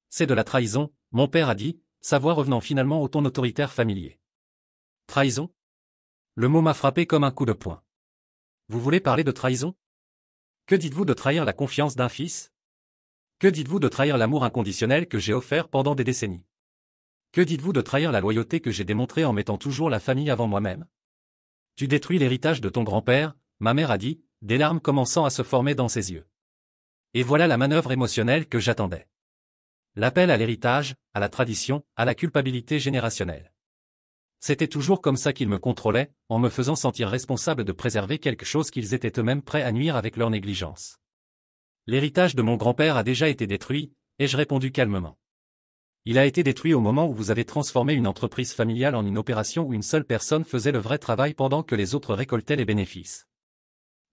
C'est de la trahison, mon père a dit, sa voix revenant finalement au ton autoritaire familier. Trahison? Le mot m'a frappé comme un coup de poing. Vous voulez parler de trahison? Que dites-vous de trahir la confiance d'un fils? Que dites-vous de trahir l'amour inconditionnel que j'ai offert pendant des décennies? Que dites-vous de trahir la loyauté que j'ai démontrée en mettant toujours la famille avant moi-même? Tu détruis l'héritage de ton grand-père, ma mère a dit, des larmes commençant à se former dans ses yeux. Et voilà la manœuvre émotionnelle que j'attendais. L'appel à l'héritage, à la tradition, à la culpabilité générationnelle. C'était toujours comme ça qu'ils me contrôlaient, en me faisant sentir responsable de préserver quelque chose qu'ils étaient eux-mêmes prêts à nuire avec leur négligence. L'héritage de mon grand-père a déjà été détruit, ai-je répondu calmement. Il a été détruit au moment où vous avez transformé une entreprise familiale en une opération où une seule personne faisait le vrai travail pendant que les autres récoltaient les bénéfices.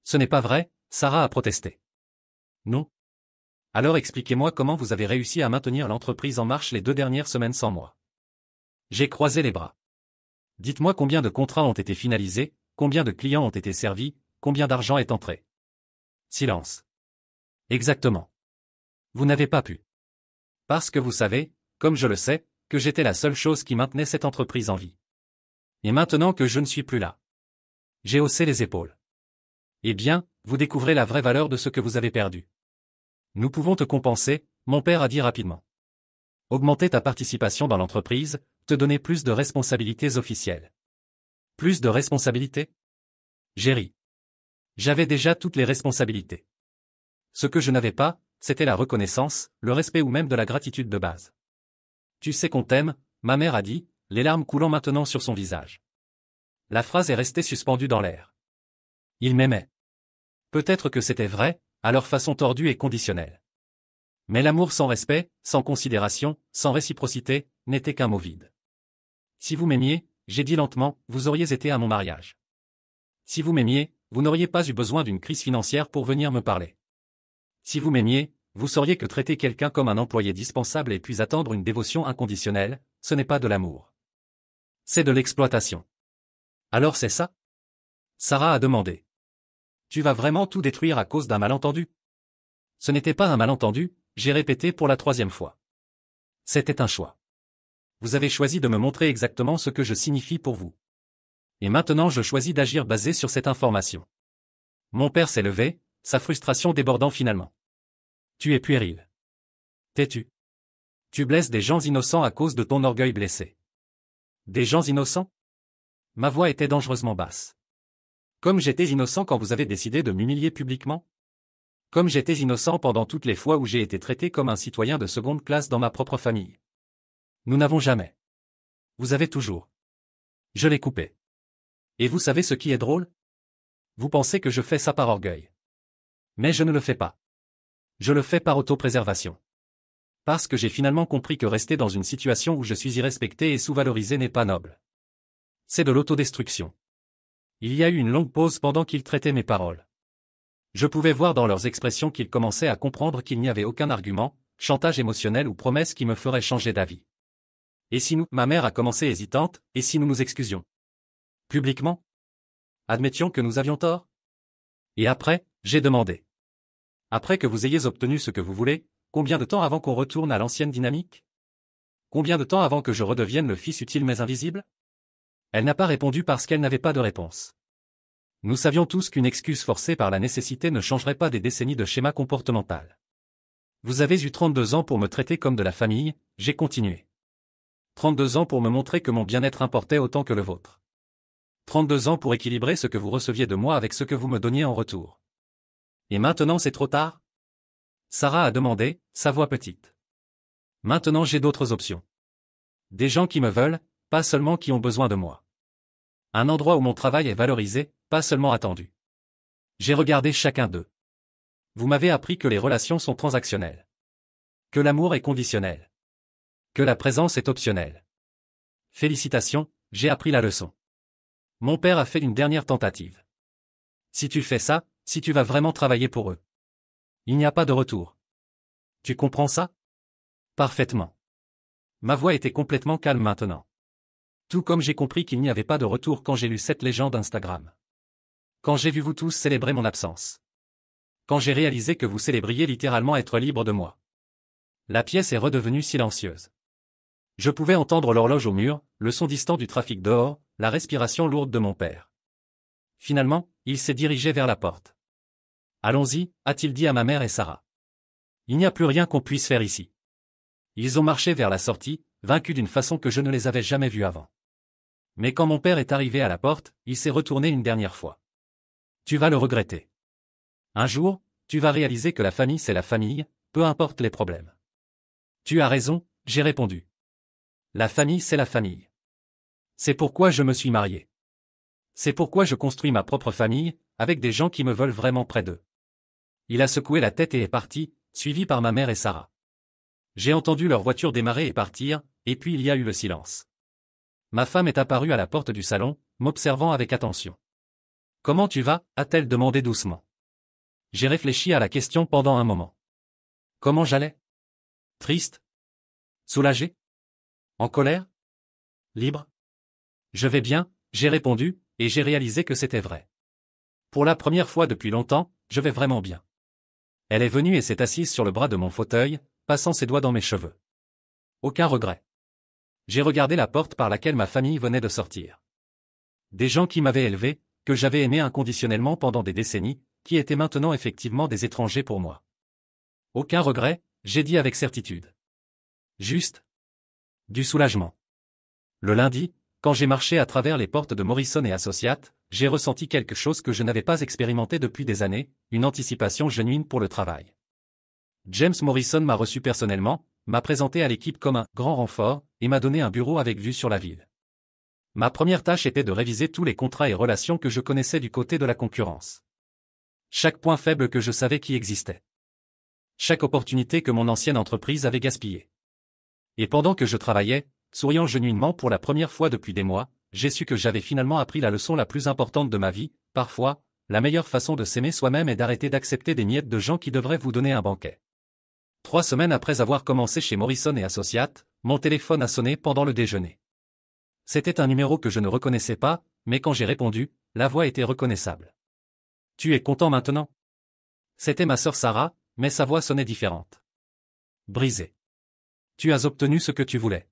Ce n'est pas vrai, Sarah a protesté. Non. Alors expliquez-moi comment vous avez réussi à maintenir l'entreprise en marche les 2 dernières semaines sans moi. J'ai croisé les bras. Dites-moi combien de contrats ont été finalisés, combien de clients ont été servis, combien d'argent est entré. Silence. Exactement. Vous n'avez pas pu. Parce que vous savez, comme je le sais, que j'étais la seule chose qui maintenait cette entreprise en vie. Et maintenant que je ne suis plus là. J'ai haussé les épaules. Eh bien, vous découvrez la vraie valeur de ce que vous avez perdu. Nous pouvons te compenser, mon père a dit rapidement. Augmenter ta participation dans l'entreprise, te donner plus de responsabilités officielles. Plus de responsabilités? J'ai ri. J'avais déjà toutes les responsabilités. Ce que je n'avais pas, c'était la reconnaissance, le respect ou même de la gratitude de base. Tu sais qu'on t'aime, ma mère a dit, les larmes coulant maintenant sur son visage. La phrase est restée suspendue dans l'air. Ils m'aimaient. Peut-être que c'était vrai, à leur façon tordue et conditionnelle. Mais l'amour sans respect, sans considération, sans réciprocité, n'était qu'un mot vide. Si vous m'aimiez, j'ai dit lentement, vous auriez été à mon mariage. Si vous m'aimiez, vous n'auriez pas eu besoin d'une crise financière pour venir me parler. Si vous m'aimiez, vous sauriez que traiter quelqu'un comme un employé dispensable et puis attendre une dévotion inconditionnelle, ce n'est pas de l'amour. C'est de l'exploitation. Alors c'est ça? Sarah a demandé. Tu vas vraiment tout détruire à cause d'un malentendu? Ce n'était pas un malentendu, j'ai répété pour la 3e fois. C'était un choix. Vous avez choisi de me montrer exactement ce que je signifie pour vous. Et maintenant je choisis d'agir basé sur cette information. Mon père s'est levé, sa frustration débordant finalement. Tu es puéril. Tais-tu. Tu blesses des gens innocents à cause de ton orgueil blessé. Des gens innocents? Ma voix était dangereusement basse. Comme j'étais innocent quand vous avez décidé de m'humilier publiquement? Comme j'étais innocent pendant toutes les fois où j'ai été traité comme un citoyen de seconde classe dans ma propre famille. Nous n'avons jamais. Vous avez toujours. Je l'ai coupé. Et vous savez ce qui est drôle? Vous pensez que je fais ça par orgueil. Mais je ne le fais pas. Je le fais par autopréservation. Parce que j'ai finalement compris que rester dans une situation où je suis irrespecté et sous-valorisé n'est pas noble. C'est de l'autodestruction. Il y a eu une longue pause pendant qu'ils traitaient mes paroles. Je pouvais voir dans leurs expressions qu'ils commençaient à comprendre qu'il n'y avait aucun argument, chantage émotionnel ou promesse qui me ferait changer d'avis. Et si ma mère a commencé hésitante, et si nous nous excusions? Publiquement? Admettions que nous avions tort? Et après, j'ai demandé. Après que vous ayez obtenu ce que vous voulez, combien de temps avant qu'on retourne à l'ancienne dynamique? Combien de temps avant que je redevienne le fils utile mais invisible? Elle n'a pas répondu parce qu'elle n'avait pas de réponse. Nous savions tous qu'une excuse forcée par la nécessité ne changerait pas des décennies de schéma comportemental. Vous avez eu 32 ans pour me traiter comme de la famille, j'ai continué. 32 ans pour me montrer que mon bien-être importait autant que le vôtre. 32 ans pour équilibrer ce que vous receviez de moi avec ce que vous me donniez en retour. Et maintenant c'est trop tard? Sarah a demandé, sa voix petite. Maintenant j'ai d'autres options. Des gens qui me veulent, pas seulement qui ont besoin de moi. Un endroit où mon travail est valorisé, pas seulement attendu. J'ai regardé chacun d'eux. Vous m'avez appris que les relations sont transactionnelles. Que l'amour est conditionnel. Que la présence est optionnelle. Félicitations, j'ai appris la leçon. Mon père a fait une dernière tentative. Si tu fais ça, si tu vas vraiment travailler pour eux, il n'y a pas de retour. Tu comprends ça? Parfaitement. Ma voix était complètement calme maintenant. Tout comme j'ai compris qu'il n'y avait pas de retour quand j'ai lu cette légende Instagram. Quand j'ai vu vous tous célébrer mon absence. Quand j'ai réalisé que vous célébriez littéralement être libre de moi. La pièce est redevenue silencieuse. Je pouvais entendre l'horloge au mur, le son distant du trafic dehors, la respiration lourde de mon père. Finalement, il s'est dirigé vers la porte. Allons-y, a-t-il dit à ma mère et Sarah. Il n'y a plus rien qu'on puisse faire ici. Ils ont marché vers la sortie, vaincus d'une façon que je ne les avais jamais vus avant. Mais quand mon père est arrivé à la porte, il s'est retourné une dernière fois. Tu vas le regretter. Un jour, tu vas réaliser que la famille c'est la famille, peu importe les problèmes. Tu as raison, j'ai répondu. La famille c'est la famille. C'est pourquoi je me suis marié. C'est pourquoi je construis ma propre famille, avec des gens qui me veulent vraiment près d'eux. Il a secoué la tête et est parti, suivi par ma mère et Sarah. J'ai entendu leur voiture démarrer et partir, et puis il y a eu le silence. Ma femme est apparue à la porte du salon, m'observant avec attention. « Comment tu vas » a-t-elle demandé doucement. J'ai réfléchi à la question pendant un moment. Comment j'allais? Triste? Soulagé? En colère? Libre? Je vais bien, j'ai répondu, et j'ai réalisé que c'était vrai. Pour la première fois depuis longtemps, je vais vraiment bien. Elle est venue et s'est assise sur le bras de mon fauteuil, passant ses doigts dans mes cheveux. Aucun regret. J'ai regardé la porte par laquelle ma famille venait de sortir. Des gens qui m'avaient élevé, que j'avais aimé inconditionnellement pendant des décennies, qui étaient maintenant effectivement des étrangers pour moi. Aucun regret, j'ai dit avec certitude. Juste du soulagement. Le lundi, quand j'ai marché à travers les portes de Morrison et Associates, j'ai ressenti quelque chose que je n'avais pas expérimenté depuis des années, une anticipation genuine pour le travail. James Morrison m'a reçu personnellement, m'a présenté à l'équipe comme un grand renfort, et m'a donné un bureau avec vue sur la ville. Ma première tâche était de réviser tous les contrats et relations que je connaissais du côté de la concurrence. Chaque point faible que je savais qui existait. Chaque opportunité que mon ancienne entreprise avait gaspillée. Et pendant que je travaillais, souriant genuinement pour la première fois depuis des mois, j'ai su que j'avais finalement appris la leçon la plus importante de ma vie. Parfois, la meilleure façon de s'aimer soi-même est d'arrêter d'accepter des miettes de gens qui devraient vous donner un banquet. 3 semaines après avoir commencé chez Morrison et Associates, mon téléphone a sonné pendant le déjeuner. C'était un numéro que je ne reconnaissais pas, mais quand j'ai répondu, la voix était reconnaissable. « Tu es content maintenant ?» C'était ma sœur Sarah, mais sa voix sonnait différente. Brisée. « Tu as obtenu ce que tu voulais. »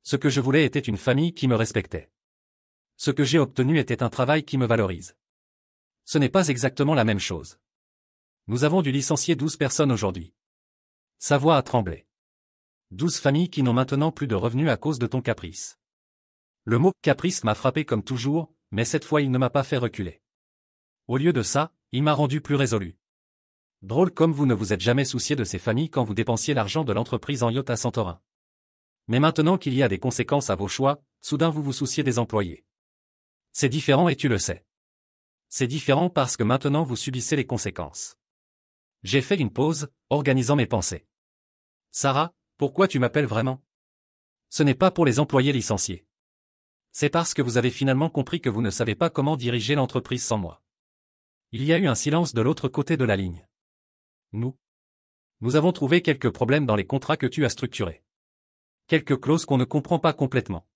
Ce que je voulais était une famille qui me respectait. Ce que j'ai obtenu était un travail qui me valorise. Ce n'est pas exactement la même chose. Nous avons dû licencier 12 personnes aujourd'hui. Sa voix a tremblé. 12 familles qui n'ont maintenant plus de revenus à cause de ton caprice. Le mot « caprice » m'a frappé comme toujours, mais cette fois il ne m'a pas fait reculer. Au lieu de ça, il m'a rendu plus résolu. Drôle comme vous ne vous êtes jamais soucié de ces familles quand vous dépensiez l'argent de l'entreprise en yacht à Santorin. Mais maintenant qu'il y a des conséquences à vos choix, soudain vous vous souciez des employés. C'est différent et tu le sais. C'est différent parce que maintenant vous subissez les conséquences. J'ai fait une pause, organisant mes pensées. Sarah, pourquoi tu m'appelles vraiment? Ce n'est pas pour les employés licenciés. C'est parce que vous avez finalement compris que vous ne savez pas comment diriger l'entreprise sans moi. Il y a eu un silence de l'autre côté de la ligne. Nous avons trouvé quelques problèmes dans les contrats que tu as structurés. Quelques clauses qu'on ne comprend pas complètement.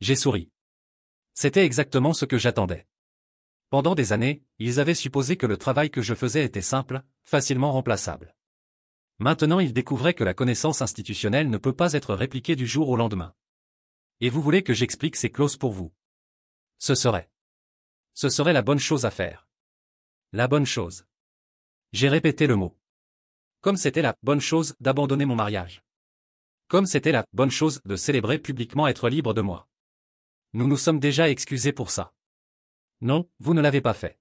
J'ai souri. C'était exactement ce que j'attendais. Pendant des années, ils avaient supposé que le travail que je faisais était simple, facilement remplaçable. Maintenant ils découvraient que la connaissance institutionnelle ne peut pas être répliquée du jour au lendemain. Et vous voulez que j'explique ces clauses pour vous? Ce serait la bonne chose à faire. La bonne chose. J'ai répété le mot. Comme c'était la bonne chose d'abandonner mon mariage. Comme c'était la bonne chose de célébrer publiquement être libre de moi. Nous nous sommes déjà excusés pour ça. Non, vous ne l'avez pas fait.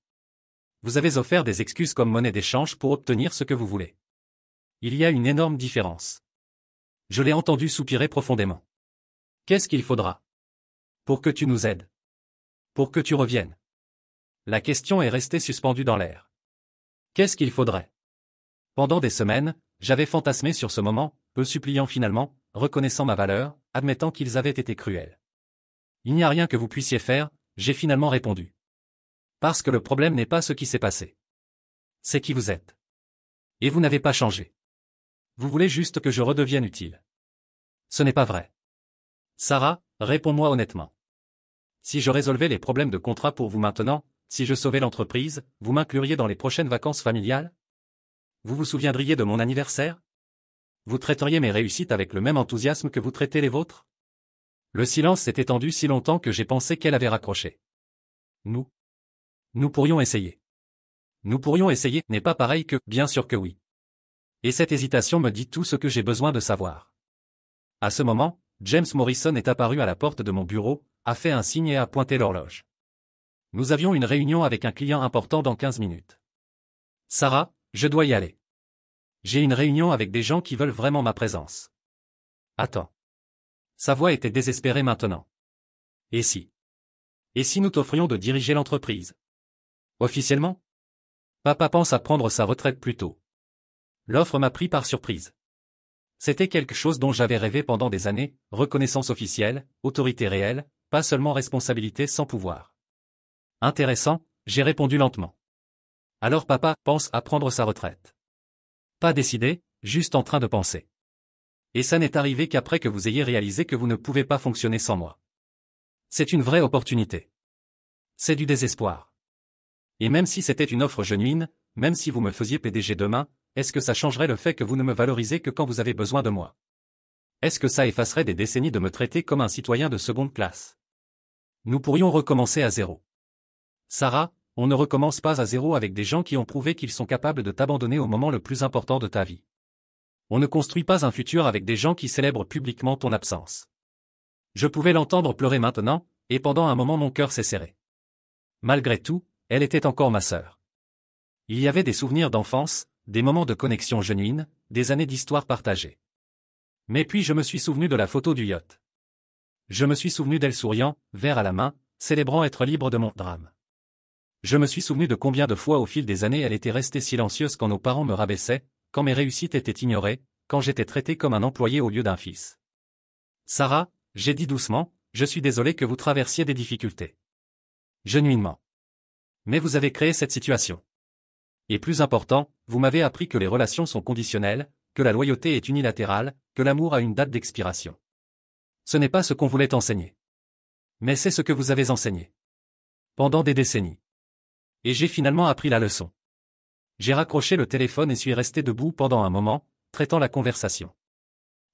Vous avez offert des excuses comme monnaie d'échange pour obtenir ce que vous voulez. Il y a une énorme différence. Je l'ai entendu soupirer profondément. Qu'est-ce qu'il faudra pour que tu nous aides? Pour que tu reviennes? La question est restée suspendue dans l'air. Qu'est-ce qu'il faudrait? Pendant des semaines, j'avais fantasmé sur ce moment, peu suppliant finalement, reconnaissant ma valeur, admettant qu'ils avaient été cruels. Il n'y a rien que vous puissiez faire, j'ai finalement répondu. Parce que le problème n'est pas ce qui s'est passé. C'est qui vous êtes. Et vous n'avez pas changé. Vous voulez juste que je redevienne utile. Ce n'est pas vrai. Sarah, réponds-moi honnêtement. Si je résolvais les problèmes de contrat pour vous maintenant, si je sauvais l'entreprise, vous m'incluriez dans les prochaines vacances familiales? Vous vous souviendriez de mon anniversaire? Vous traiteriez mes réussites avec le même enthousiasme que vous traitez les vôtres? Le silence s'est étendu si longtemps que j'ai pensé qu'elle avait raccroché. Nous pourrions essayer. Nous pourrions essayer n'est pas pareil que bien sûr que oui. Et cette hésitation me dit tout ce que j'ai besoin de savoir. À ce moment, James Morrison est apparu à la porte de mon bureau, a fait un signe et a pointé l'horloge. Nous avions une réunion avec un client important dans 15 minutes. Sarah, je dois y aller. J'ai une réunion avec des gens qui veulent vraiment ma présence. Attends. Sa voix était désespérée maintenant. Et si nous t'offrions de diriger l'entreprise? Officiellement? Papa pense à prendre sa retraite plus tôt. L'offre m'a pris par surprise. C'était quelque chose dont j'avais rêvé pendant des années, reconnaissance officielle, autorité réelle, pas seulement responsabilité sans pouvoir. Intéressant, j'ai répondu lentement. Alors papa pense à prendre sa retraite. Pas décidé, juste en train de penser. Et ça n'est arrivé qu'après que vous ayez réalisé que vous ne pouvez pas fonctionner sans moi. C'est une vraie opportunité. C'est du désespoir. Et même si c'était une offre genuine, même si vous me faisiez PDG demain, est-ce que ça changerait le fait que vous ne me valorisez que quand vous avez besoin de moi? Est-ce que ça effacerait des décennies de me traiter comme un citoyen de seconde classe? Nous pourrions recommencer à zéro. Sarah, on ne recommence pas à zéro avec des gens qui ont prouvé qu'ils sont capables de t'abandonner au moment le plus important de ta vie. On ne construit pas un futur avec des gens qui célèbrent publiquement ton absence. Je pouvais l'entendre pleurer maintenant, et pendant un moment mon cœur s'est serré. Malgré tout, elle était encore ma sœur. Il y avait des souvenirs d'enfance, des moments de connexion genuine, des années d'histoire partagée. Mais puis je me suis souvenu de la photo du yacht. Je me suis souvenu d'elle souriant, verre à la main, célébrant être libre de mon drame. Je me suis souvenu de combien de fois au fil des années elle était restée silencieuse quand nos parents me rabaissaient, quand mes réussites étaient ignorées, quand j'étais traité comme un employé au lieu d'un fils. Sarah, j'ai dit doucement, je suis désolé que vous traversiez des difficultés. Genuinement. Mais vous avez créé cette situation. Et plus important, vous m'avez appris que les relations sont conditionnelles, que la loyauté est unilatérale, que l'amour a une date d'expiration. Ce n'est pas ce qu'on voulait enseigner. Mais c'est ce que vous avez enseigné. Pendant des décennies. Et j'ai finalement appris la leçon. J'ai raccroché le téléphone et suis resté debout pendant un moment, traitant la conversation.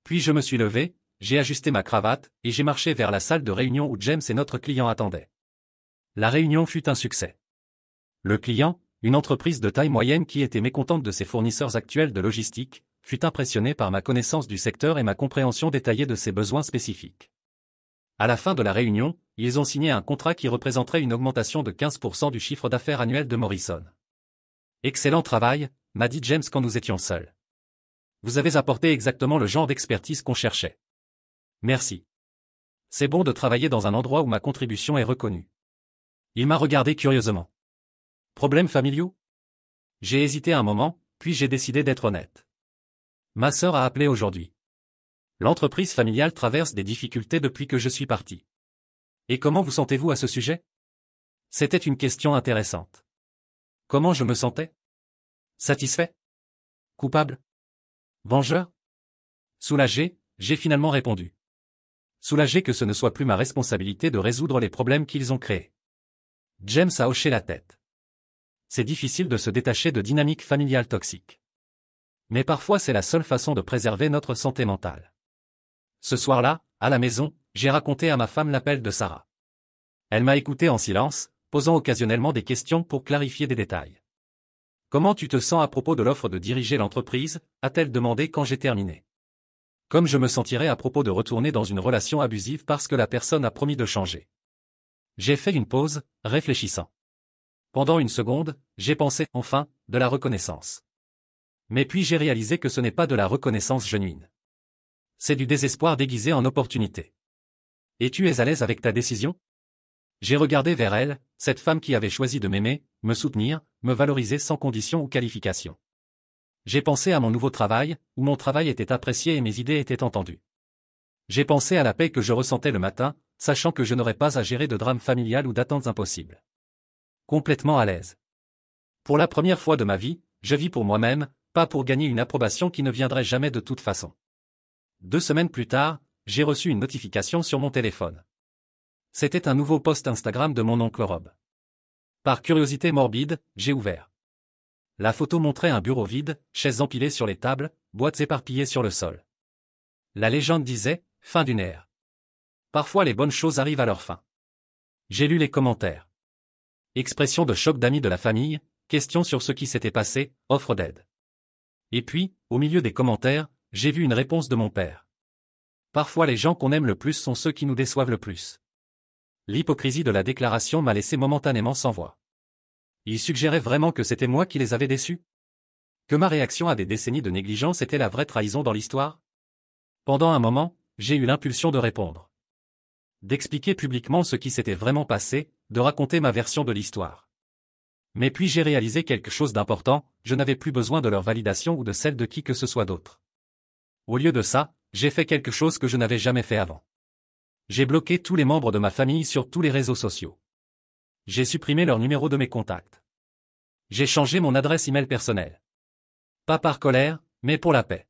Puis je me suis levé, j'ai ajusté ma cravate, et j'ai marché vers la salle de réunion où James et notre client attendaient. La réunion fut un succès. Le client, une entreprise de taille moyenne qui était mécontente de ses fournisseurs actuels de logistique, fut impressionné par ma connaissance du secteur et ma compréhension détaillée de ses besoins spécifiques. À la fin de la réunion, ils ont signé un contrat qui représenterait une augmentation de 15% du chiffre d'affaires annuel de Morrison. Excellent travail, m'a dit James quand nous étions seuls. Vous avez apporté exactement le genre d'expertise qu'on cherchait. Merci. C'est bon de travailler dans un endroit où ma contribution est reconnue. Il m'a regardé curieusement. Problèmes familiaux? J'ai hésité un moment, puis j'ai décidé d'être honnête. Ma sœur a appelé aujourd'hui. L'entreprise familiale traverse des difficultés depuis que je suis parti. Et comment vous sentez-vous à ce sujet? C'était une question intéressante. Comment je me sentais? Satisfait? Coupable? Vengeur? Soulagé, j'ai finalement répondu. Soulagé que ce ne soit plus ma responsabilité de résoudre les problèmes qu'ils ont créés. James a hoché la tête. C'est difficile de se détacher de dynamiques familiales toxiques. Mais parfois c'est la seule façon de préserver notre santé mentale. Ce soir-là, à la maison, j'ai raconté à ma femme l'appel de Sarah. Elle m'a écouté en silence, posant occasionnellement des questions pour clarifier des détails. Comment tu te sens à propos de l'offre de diriger l'entreprise, a-t-elle demandé quand j'ai terminé. Comme je me sentirais à propos de retourner dans une relation abusive parce que la personne a promis de changer. J'ai fait une pause, réfléchissant. Pendant une seconde, j'ai pensé, enfin, de la reconnaissance. Mais puis j'ai réalisé que ce n'est pas de la reconnaissance genuine. C'est du désespoir déguisé en opportunité. Et tu es à l'aise avec ta décision? J'ai regardé vers elle, cette femme qui avait choisi de m'aimer, me soutenir, me valoriser sans condition ou qualification. J'ai pensé à mon nouveau travail, où mon travail était apprécié et mes idées étaient entendues. J'ai pensé à la paix que je ressentais le matin, sachant que je n'aurais pas à gérer de drame familial ou d'attentes impossibles. Complètement à l'aise. Pour la première fois de ma vie, je vis pour moi-même, pas pour gagner une approbation qui ne viendrait jamais de toute façon. 2 semaines plus tard, j'ai reçu une notification sur mon téléphone. C'était un nouveau post Instagram de mon oncle Rob. Par curiosité morbide, j'ai ouvert. La photo montrait un bureau vide, chaises empilées sur les tables, boîtes éparpillées sur le sol. La légende disait, fin d'une ère. Parfois les bonnes choses arrivent à leur fin. J'ai lu les commentaires. Expression de choc d'amis de la famille, questions sur ce qui s'était passé, offre d'aide. Et puis, au milieu des commentaires, j'ai vu une réponse de mon père. Parfois les gens qu'on aime le plus sont ceux qui nous déçoivent le plus. L'hypocrisie de la déclaration m'a laissé momentanément sans voix. Il suggérait vraiment que c'était moi qui les avais déçus? Que ma réaction à des décennies de négligence était la vraie trahison dans l'histoire? Pendant un moment, j'ai eu l'impulsion de répondre. D'expliquer publiquement ce qui s'était vraiment passé, de raconter ma version de l'histoire. Mais puis j'ai réalisé quelque chose d'important, je n'avais plus besoin de leur validation ou de celle de qui que ce soit d'autre. Au lieu de ça, j'ai fait quelque chose que je n'avais jamais fait avant. J'ai bloqué tous les membres de ma famille sur tous les réseaux sociaux. J'ai supprimé leur numéro de mes contacts. J'ai changé mon adresse email personnelle. Pas par colère, mais pour la paix.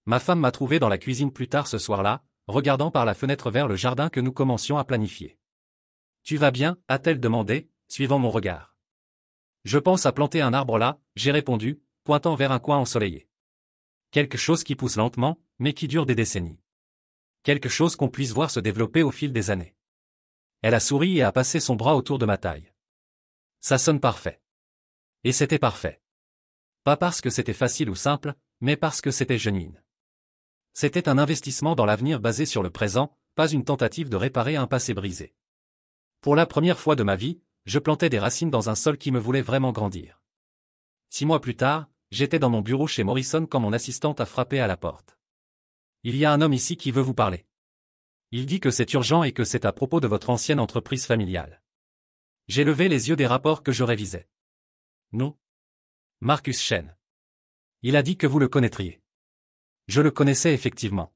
Ma femme m'a trouvé dans la cuisine plus tard ce soir-là, regardant par la fenêtre vers le jardin que nous commencions à planifier. Tu vas bien, a-t-elle demandé, suivant mon regard. Je pense à planter un arbre là, j'ai répondu, pointant vers un coin ensoleillé. Quelque chose qui pousse lentement, mais qui dure des décennies. Quelque chose qu'on puisse voir se développer au fil des années. Elle a souri et a passé son bras autour de ma taille. Ça sonne parfait. Et c'était parfait. Pas parce que c'était facile ou simple, mais parce que c'était genuine. C'était un investissement dans l'avenir basé sur le présent, pas une tentative de réparer un passé brisé. Pour la première fois de ma vie, je plantais des racines dans un sol qui me voulait vraiment grandir. 6 mois plus tard, j'étais dans mon bureau chez Morrison quand mon assistante a frappé à la porte. Il y a un homme ici qui veut vous parler. Il dit que c'est urgent et que c'est à propos de votre ancienne entreprise familiale. J'ai levé les yeux des rapports que je révisais. Non. Marcus Chen. Il a dit que vous le connaîtriez. Je le connaissais effectivement.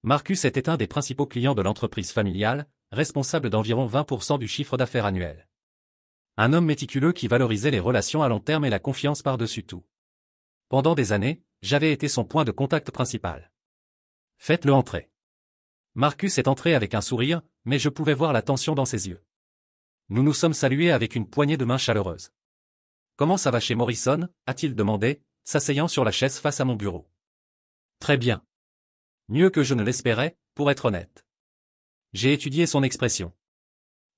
Marcus était un des principaux clients de l'entreprise familiale, responsable d'environ 20% du chiffre d'affaires annuel. Un homme méticuleux qui valorisait les relations à long terme et la confiance par-dessus tout. Pendant des années, j'avais été son point de contact principal. Faites-le entrer. Marcus est entré avec un sourire, mais je pouvais voir la tension dans ses yeux. Nous nous sommes salués avec une poignée de main chaleureuse. Comment ça va chez Morrison, a-t-il demandé, s'asseyant sur la chaise face à mon bureau. Très bien. Mieux que je ne l'espérais, pour être honnête. J'ai étudié son expression.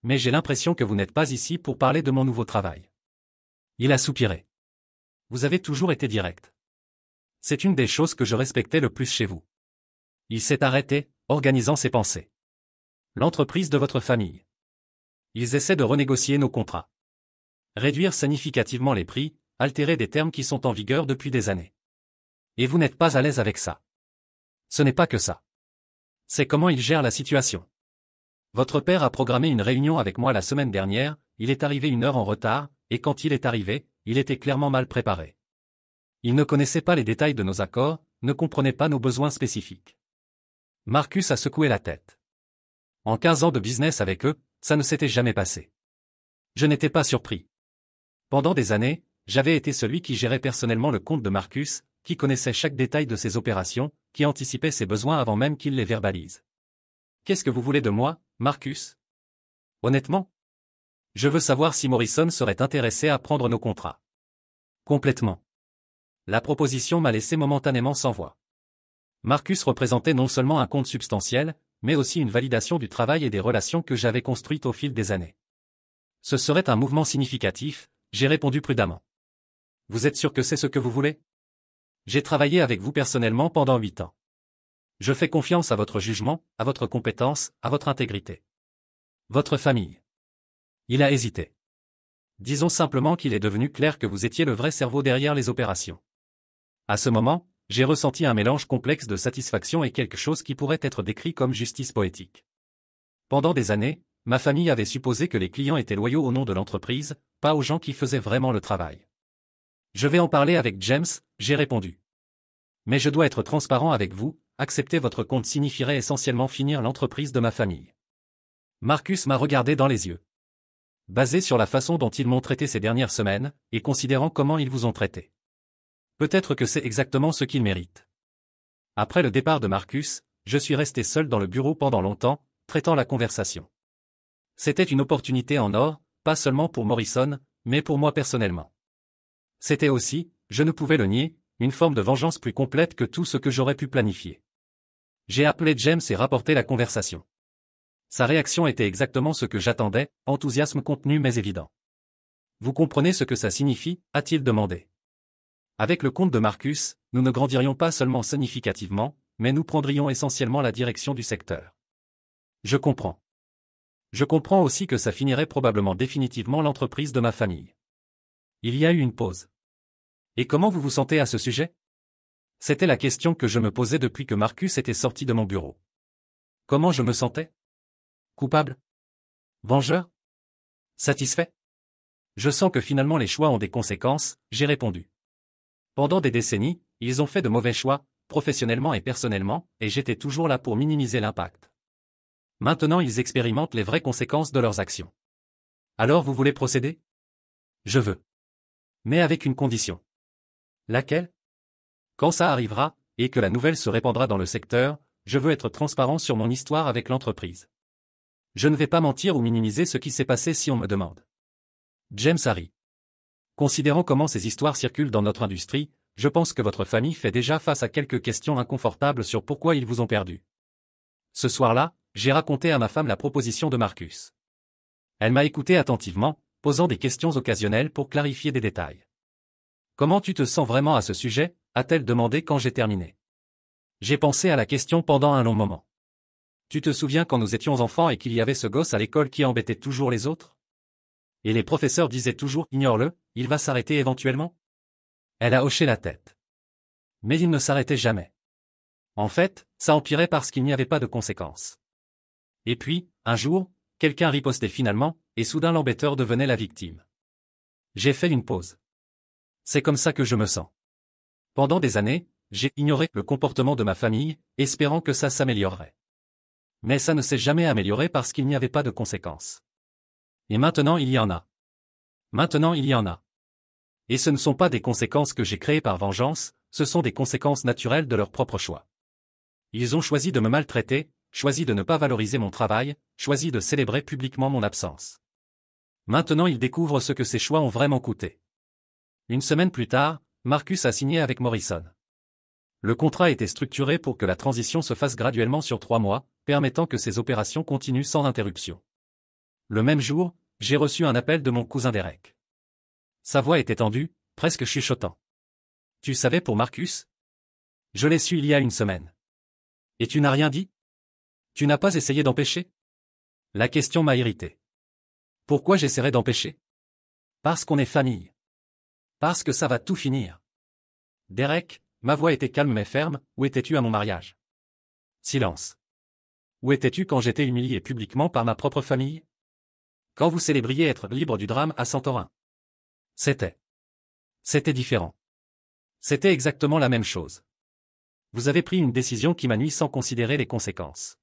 Mais j'ai l'impression que vous n'êtes pas ici pour parler de mon nouveau travail. Il a soupiré. Vous avez toujours été direct. C'est une des choses que je respectais le plus chez vous. Il s'est arrêté, organisant ses pensées. L'entreprise de votre famille. Ils essaient de renégocier nos contrats. Réduire significativement les prix, altérer des termes qui sont en vigueur depuis des années. Et vous n'êtes pas à l'aise avec ça. Ce n'est pas que ça. C'est comment il gère la situation. Votre père a programmé une réunion avec moi la semaine dernière, il est arrivé 1 heure en retard, et quand il est arrivé, il était clairement mal préparé. Il ne connaissait pas les détails de nos accords, ne comprenait pas nos besoins spécifiques. Marcus a secoué la tête. En 15 ans de business avec eux, ça ne s'était jamais passé. Je n'étais pas surpris. Pendant des années, j'avais été celui qui gérait personnellement le compte de Marcus, qui connaissait chaque détail de ses opérations, qui anticipait ses besoins avant même qu'il les verbalise. Qu'est-ce que vous voulez de moi, Marcus? Honnêtement? Je veux savoir si Morrison serait intéressé à prendre nos contrats. Complètement. La proposition m'a laissé momentanément sans voix. Marcus représentait non seulement un compte substantiel, mais aussi une validation du travail et des relations que j'avais construites au fil des années. Ce serait un mouvement significatif, j'ai répondu prudemment. Vous êtes sûr que c'est ce que vous voulez? J'ai travaillé avec vous personnellement pendant 8 ans. Je fais confiance à votre jugement, à votre compétence, à votre intégrité. Votre famille. Il a hésité. Disons simplement qu'il est devenu clair que vous étiez le vrai cerveau derrière les opérations. À ce moment, j'ai ressenti un mélange complexe de satisfaction et quelque chose qui pourrait être décrit comme justice poétique. Pendant des années, ma famille avait supposé que les clients étaient loyaux au nom de l'entreprise, pas aux gens qui faisaient vraiment le travail. Je vais en parler avec James, j'ai répondu. Mais je dois être transparent avec vous, accepter votre compte signifierait essentiellement finir l'entreprise de ma famille. Marcus m'a regardé dans les yeux. Basé sur la façon dont ils m'ont traité ces dernières semaines, et considérant comment ils vous ont traité. Peut-être que c'est exactement ce qu'ils méritent. Après le départ de Marcus, je suis resté seul dans le bureau pendant longtemps, traitant la conversation. C'était une opportunité en or, pas seulement pour Morrison, mais pour moi personnellement. C'était aussi, je ne pouvais le nier, une forme de vengeance plus complète que tout ce que j'aurais pu planifier. J'ai appelé James et rapporté la conversation. Sa réaction était exactement ce que j'attendais, enthousiasme contenu mais évident. Vous comprenez ce que ça signifie, a-t-il demandé. Avec le compte de Marcus, nous ne grandirions pas seulement significativement, mais nous prendrions essentiellement la direction du secteur. Je comprends. Je comprends aussi que ça finirait probablement définitivement l'entreprise de ma famille. Il y a eu une pause. Et comment vous vous sentez à ce sujet? C'était la question que je me posais depuis que Marcus était sorti de mon bureau. Comment je me sentais? Coupable? Vengeur? Satisfait? Je sens que finalement les choix ont des conséquences, j'ai répondu. Pendant des décennies, ils ont fait de mauvais choix, professionnellement et personnellement, et j'étais toujours là pour minimiser l'impact. Maintenant ils expérimentent les vraies conséquences de leurs actions. Alors vous voulez procéder? Je veux. Mais avec une condition. Laquelle? Quand ça arrivera, et que la nouvelle se répandra dans le secteur, je veux être transparent sur mon histoire avec l'entreprise. Je ne vais pas mentir ou minimiser ce qui s'est passé si on me demande. James a ri. Considérant comment ces histoires circulent dans notre industrie, je pense que votre famille fait déjà face à quelques questions inconfortables sur pourquoi ils vous ont perdu. Ce soir-là, j'ai raconté à ma femme la proposition de Marcus. Elle m'a écouté attentivement, posant des questions occasionnelles pour clarifier des détails. Comment tu te sens vraiment à ce sujet, a-t-elle demandé quand j'ai terminé. J'ai pensé à la question pendant un long moment. Tu te souviens quand nous étions enfants et qu'il y avait ce gosse à l'école qui embêtait toujours les autres? Et les professeurs disaient toujours, ignore-le, il va s'arrêter éventuellement? Elle a hoché la tête. Mais il ne s'arrêtait jamais. En fait, ça empirait parce qu'il n'y avait pas de conséquences. Et puis, un jour, quelqu'un ripostait finalement, et soudain l'embêteur devenait la victime. J'ai fait une pause. C'est comme ça que je me sens. Pendant des années, j'ai ignoré le comportement de ma famille, espérant que ça s'améliorerait. Mais ça ne s'est jamais amélioré parce qu'il n'y avait pas de conséquences. Et maintenant il y en a. Maintenant il y en a. Et ce ne sont pas des conséquences que j'ai créées par vengeance, ce sont des conséquences naturelles de leur propre choix. Ils ont choisi de me maltraiter, choisi de ne pas valoriser mon travail, choisi de célébrer publiquement mon absence. Maintenant ils découvrent ce que ces choix ont vraiment coûté. Une semaine plus tard, Marcus a signé avec Morrison. Le contrat était structuré pour que la transition se fasse graduellement sur 3 mois, permettant que ces opérations continuent sans interruption. Le même jour, j'ai reçu un appel de mon cousin Derek. Sa voix était tendue, presque chuchotant. Tu savais pour Marcus? Je l'ai su il y a une semaine. Et tu n'as rien dit? Tu n'as pas essayé d'empêcher? La question m'a irrité. Pourquoi j'essaierais d'empêcher? Parce qu'on est famille. Parce que ça va tout finir. Derek, ma voix était calme mais ferme, où étais-tu à mon mariage? Silence. Où étais-tu quand j'étais humilié publiquement par ma propre famille? Quand vous célébriez être libre du drame à Santorin? C'était différent. C'était exactement la même chose. Vous avez pris une décision qui m'a nui sans considérer les conséquences.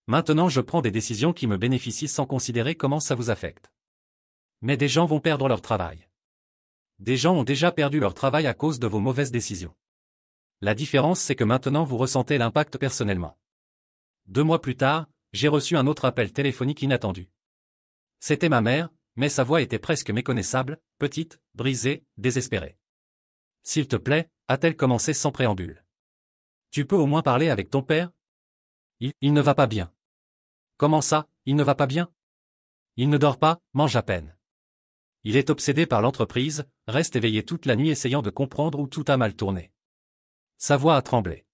Maintenant je prends des décisions qui me bénéficient sans considérer comment ça vous affecte. Mais des gens vont perdre leur travail. Des gens ont déjà perdu leur travail à cause de vos mauvaises décisions. La différence c'est que maintenant vous ressentez l'impact personnellement. 2 mois plus tard, j'ai reçu un autre appel téléphonique inattendu. C'était ma mère, mais sa voix était presque méconnaissable, petite, brisée, désespérée. S'il te plaît, a-t-elle commencé sans préambule. Tu peux au moins parler avec ton père? Il ne va pas bien. Comment ça, il ne va pas bien? Il ne dort pas, mange à peine. Il est obsédé par l'entreprise, reste éveillé toute la nuit essayant de comprendre où tout a mal tourné. Sa voix a tremblé.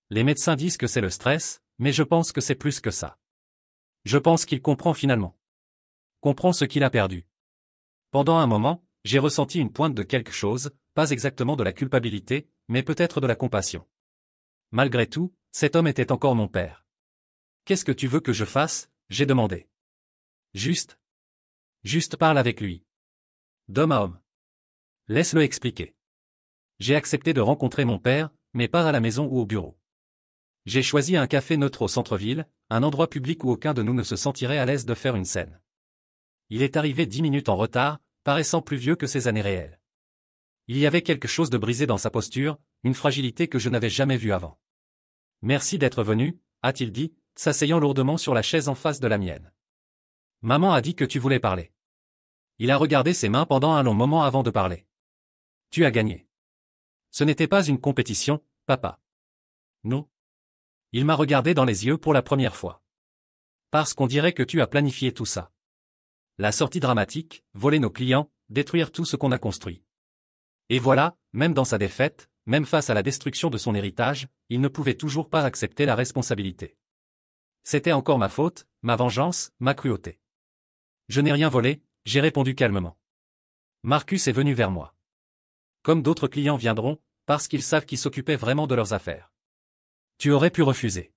Les médecins disent que c'est le stress, mais je pense que c'est plus que ça. Je pense qu'il comprend finalement. Comprend ce qu'il a perdu. Pendant un moment, j'ai ressenti une pointe de quelque chose, pas exactement de la culpabilité, mais peut-être de la compassion. Malgré tout, cet homme était encore mon père. Qu'est-ce que tu veux que je fasse? J'ai demandé. Juste parle avec lui. D'homme à homme. Laisse-le expliquer. J'ai accepté de rencontrer mon père, mais pas à la maison ou au bureau. J'ai choisi un café neutre au centre-ville, un endroit public où aucun de nous ne se sentirait à l'aise de faire une scène. Il est arrivé 10 minutes en retard, paraissant plus vieux que ses années réelles. Il y avait quelque chose de brisé dans sa posture, une fragilité que je n'avais jamais vue avant. Merci d'être venu, a-t-il dit, s'asseyant lourdement sur la chaise en face de la mienne. Maman a dit que tu voulais parler. Il a regardé ses mains pendant un long moment avant de parler. Tu as gagné. Ce n'était pas une compétition, papa. Non. Il m'a regardé dans les yeux pour la première fois. Parce qu'on dirait que tu as planifié tout ça. La sortie dramatique, voler nos clients, détruire tout ce qu'on a construit. Et voilà, même dans sa défaite, même face à la destruction de son héritage, il ne pouvait toujours pas accepter la responsabilité. C'était encore ma faute, ma vengeance, ma cruauté. Je n'ai rien volé, j'ai répondu calmement. Marcus est venu vers moi. Comme d'autres clients viendront, parce qu'ils savent qui s'occupait vraiment de leurs affaires. Tu aurais pu refuser.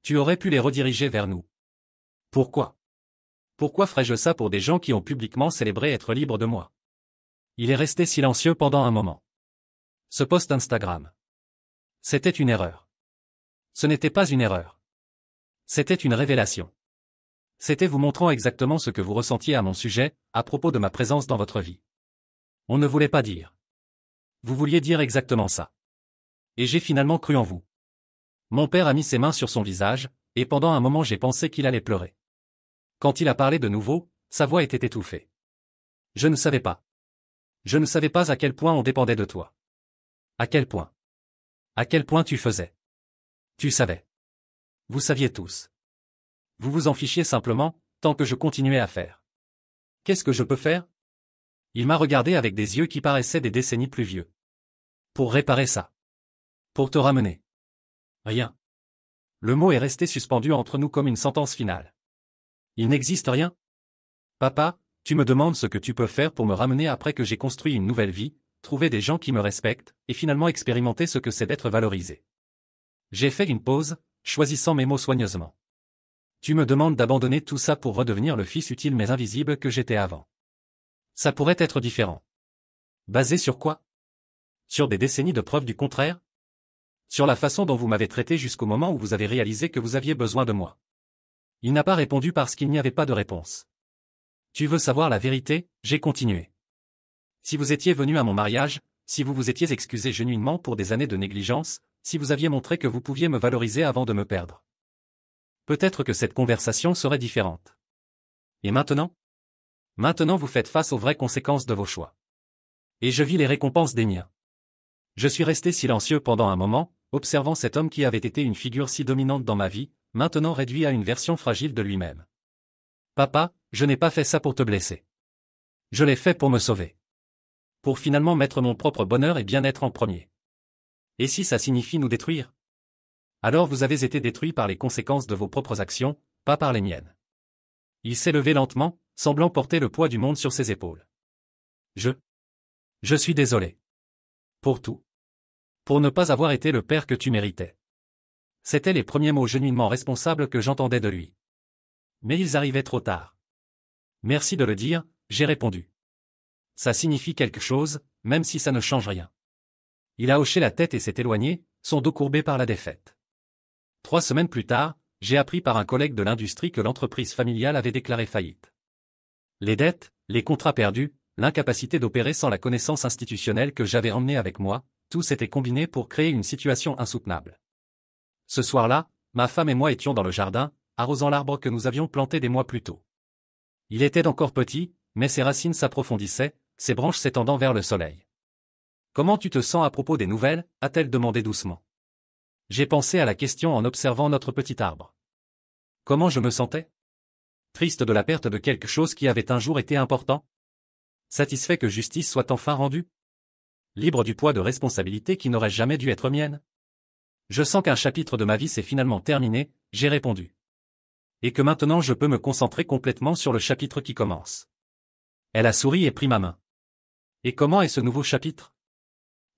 Tu aurais pu les rediriger vers nous. Pourquoi? Pourquoi ferais-je ça pour des gens qui ont publiquement célébré être libres de moi? Il est resté silencieux pendant un moment. Ce post Instagram. C'était une erreur. Ce n'était pas une erreur. C'était une révélation. C'était vous montrant exactement ce que vous ressentiez à mon sujet, à propos de ma présence dans votre vie. On ne voulait pas dire. Vous vouliez dire exactement ça. Et j'ai finalement cru en vous. Mon père a mis ses mains sur son visage, et pendant un moment j'ai pensé qu'il allait pleurer. Quand il a parlé de nouveau, sa voix était étouffée. Je ne savais pas. Je ne savais pas à quel point on dépendait de toi. À quel point. À quel point tu faisais. Tu savais. Vous saviez tous. Vous vous en fichiez simplement, tant que je continuais à faire. Qu'est-ce que je peux faire? Il m'a regardé avec des yeux qui paraissaient des décennies plus vieux. Pour réparer ça. Pour te ramener. Rien. Le mot est resté suspendu entre nous comme une sentence finale. Il n'existe rien? Papa, tu me demandes ce que tu peux faire pour me ramener après que j'ai construit une nouvelle vie, trouver des gens qui me respectent, et finalement expérimenter ce que c'est d'être valorisé. J'ai fait une pause, choisissant mes mots soigneusement. Tu me demandes d'abandonner tout ça pour redevenir le fils utile mais invisible que j'étais avant. Ça pourrait être différent. Basé sur quoi? Sur des décennies de preuves du contraire? Sur la façon dont vous m'avez traité jusqu'au moment où vous avez réalisé que vous aviez besoin de moi. Il n'a pas répondu parce qu'il n'y avait pas de réponse. Tu veux savoir la vérité? J'ai continué. Si vous étiez venu à mon mariage, si vous vous étiez excusé genuinement pour des années de négligence, si vous aviez montré que vous pouviez me valoriser avant de me perdre. Peut-être que cette conversation serait différente. Et maintenant? Maintenant vous faites face aux vraies conséquences de vos choix. Et je vis les récompenses des miens. Je suis resté silencieux pendant un moment, observant cet homme qui avait été une figure si dominante dans ma vie, maintenant réduit à une version fragile de lui-même. Papa, je n'ai pas fait ça pour te blesser. Je l'ai fait pour me sauver. Pour finalement mettre mon propre bonheur et bien-être en premier. Et si ça signifie nous détruire? Alors vous avez été détruits par les conséquences de vos propres actions, pas par les miennes. Il s'est levé lentement, semblant porter le poids du monde sur ses épaules. Je suis désolé. Pour tout. Pour ne pas avoir été le père que tu méritais. C'étaient les premiers mots genuinement responsables que j'entendais de lui. Mais ils arrivaient trop tard. Merci de le dire, j'ai répondu. Ça signifie quelque chose, même si ça ne change rien. Il a hoché la tête et s'est éloigné, son dos courbé par la défaite. 3 semaines plus tard, j'ai appris par un collègue de l'industrie que l'entreprise familiale avait déclaré faillite. Les dettes, les contrats perdus, l'incapacité d'opérer sans la connaissance institutionnelle que j'avais emmenée avec moi, tout s'était combiné pour créer une situation insoutenable. Ce soir-là, ma femme et moi étions dans le jardin, arrosant l'arbre que nous avions planté des mois plus tôt. Il était encore petit, mais ses racines s'approfondissaient, ses branches s'étendant vers le soleil. « Comment tu te sens à propos des nouvelles ?» a-t-elle demandé doucement. J'ai pensé à la question en observant notre petit arbre. Comment je me sentais? Triste de la perte de quelque chose qui avait un jour été important? Satisfait que justice soit enfin rendue? Libre du poids de responsabilité qui n'aurait jamais dû être mienne? Je sens qu'un chapitre de ma vie s'est finalement terminé, j'ai répondu. Et que maintenant je peux me concentrer complètement sur le chapitre qui commence. Elle a souri et pris ma main. Et comment est ce nouveau chapitre?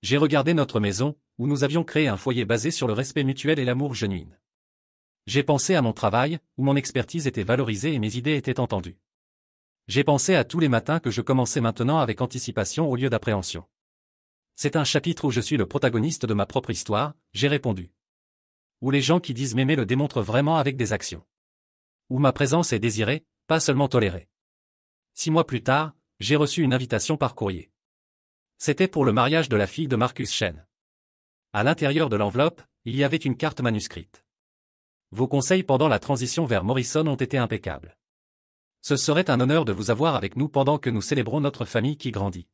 J'ai regardé notre maison, où nous avions créé un foyer basé sur le respect mutuel et l'amour genuin. J'ai pensé à mon travail, où mon expertise était valorisée et mes idées étaient entendues. J'ai pensé à tous les matins que je commençais maintenant avec anticipation au lieu d'appréhension. C'est un chapitre où je suis le protagoniste de ma propre histoire, j'ai répondu. Où les gens qui disent m'aimer le démontrent vraiment avec des actions. Où ma présence est désirée, pas seulement tolérée. 6 mois plus tard, j'ai reçu une invitation par courrier. C'était pour le mariage de la fille de Marcus Chen. À l'intérieur de l'enveloppe, il y avait une carte manuscrite. Vos conseils pendant la transition vers Morrison ont été impeccables. Ce serait un honneur de vous avoir avec nous pendant que nous célébrons notre famille qui grandit.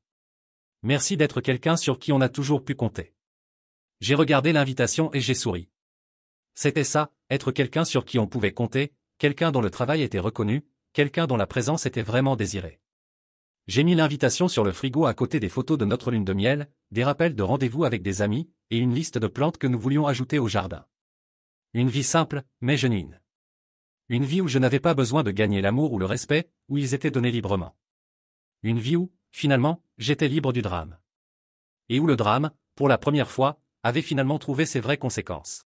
Merci d'être quelqu'un sur qui on a toujours pu compter. J'ai regardé l'invitation et j'ai souri. C'était ça, être quelqu'un sur qui on pouvait compter, quelqu'un dont le travail était reconnu, quelqu'un dont la présence était vraiment désirée. J'ai mis l'invitation sur le frigo à côté des photos de notre lune de miel, des rappels de rendez-vous avec des amis, et une liste de plantes que nous voulions ajouter au jardin. Une vie simple, mais genuine. Une vie où je n'avais pas besoin de gagner l'amour ou le respect, où ils étaient donnés librement. Une vie où, finalement, j'étais libre du drame. Et où le drame, pour la première fois, avait finalement trouvé ses vraies conséquences.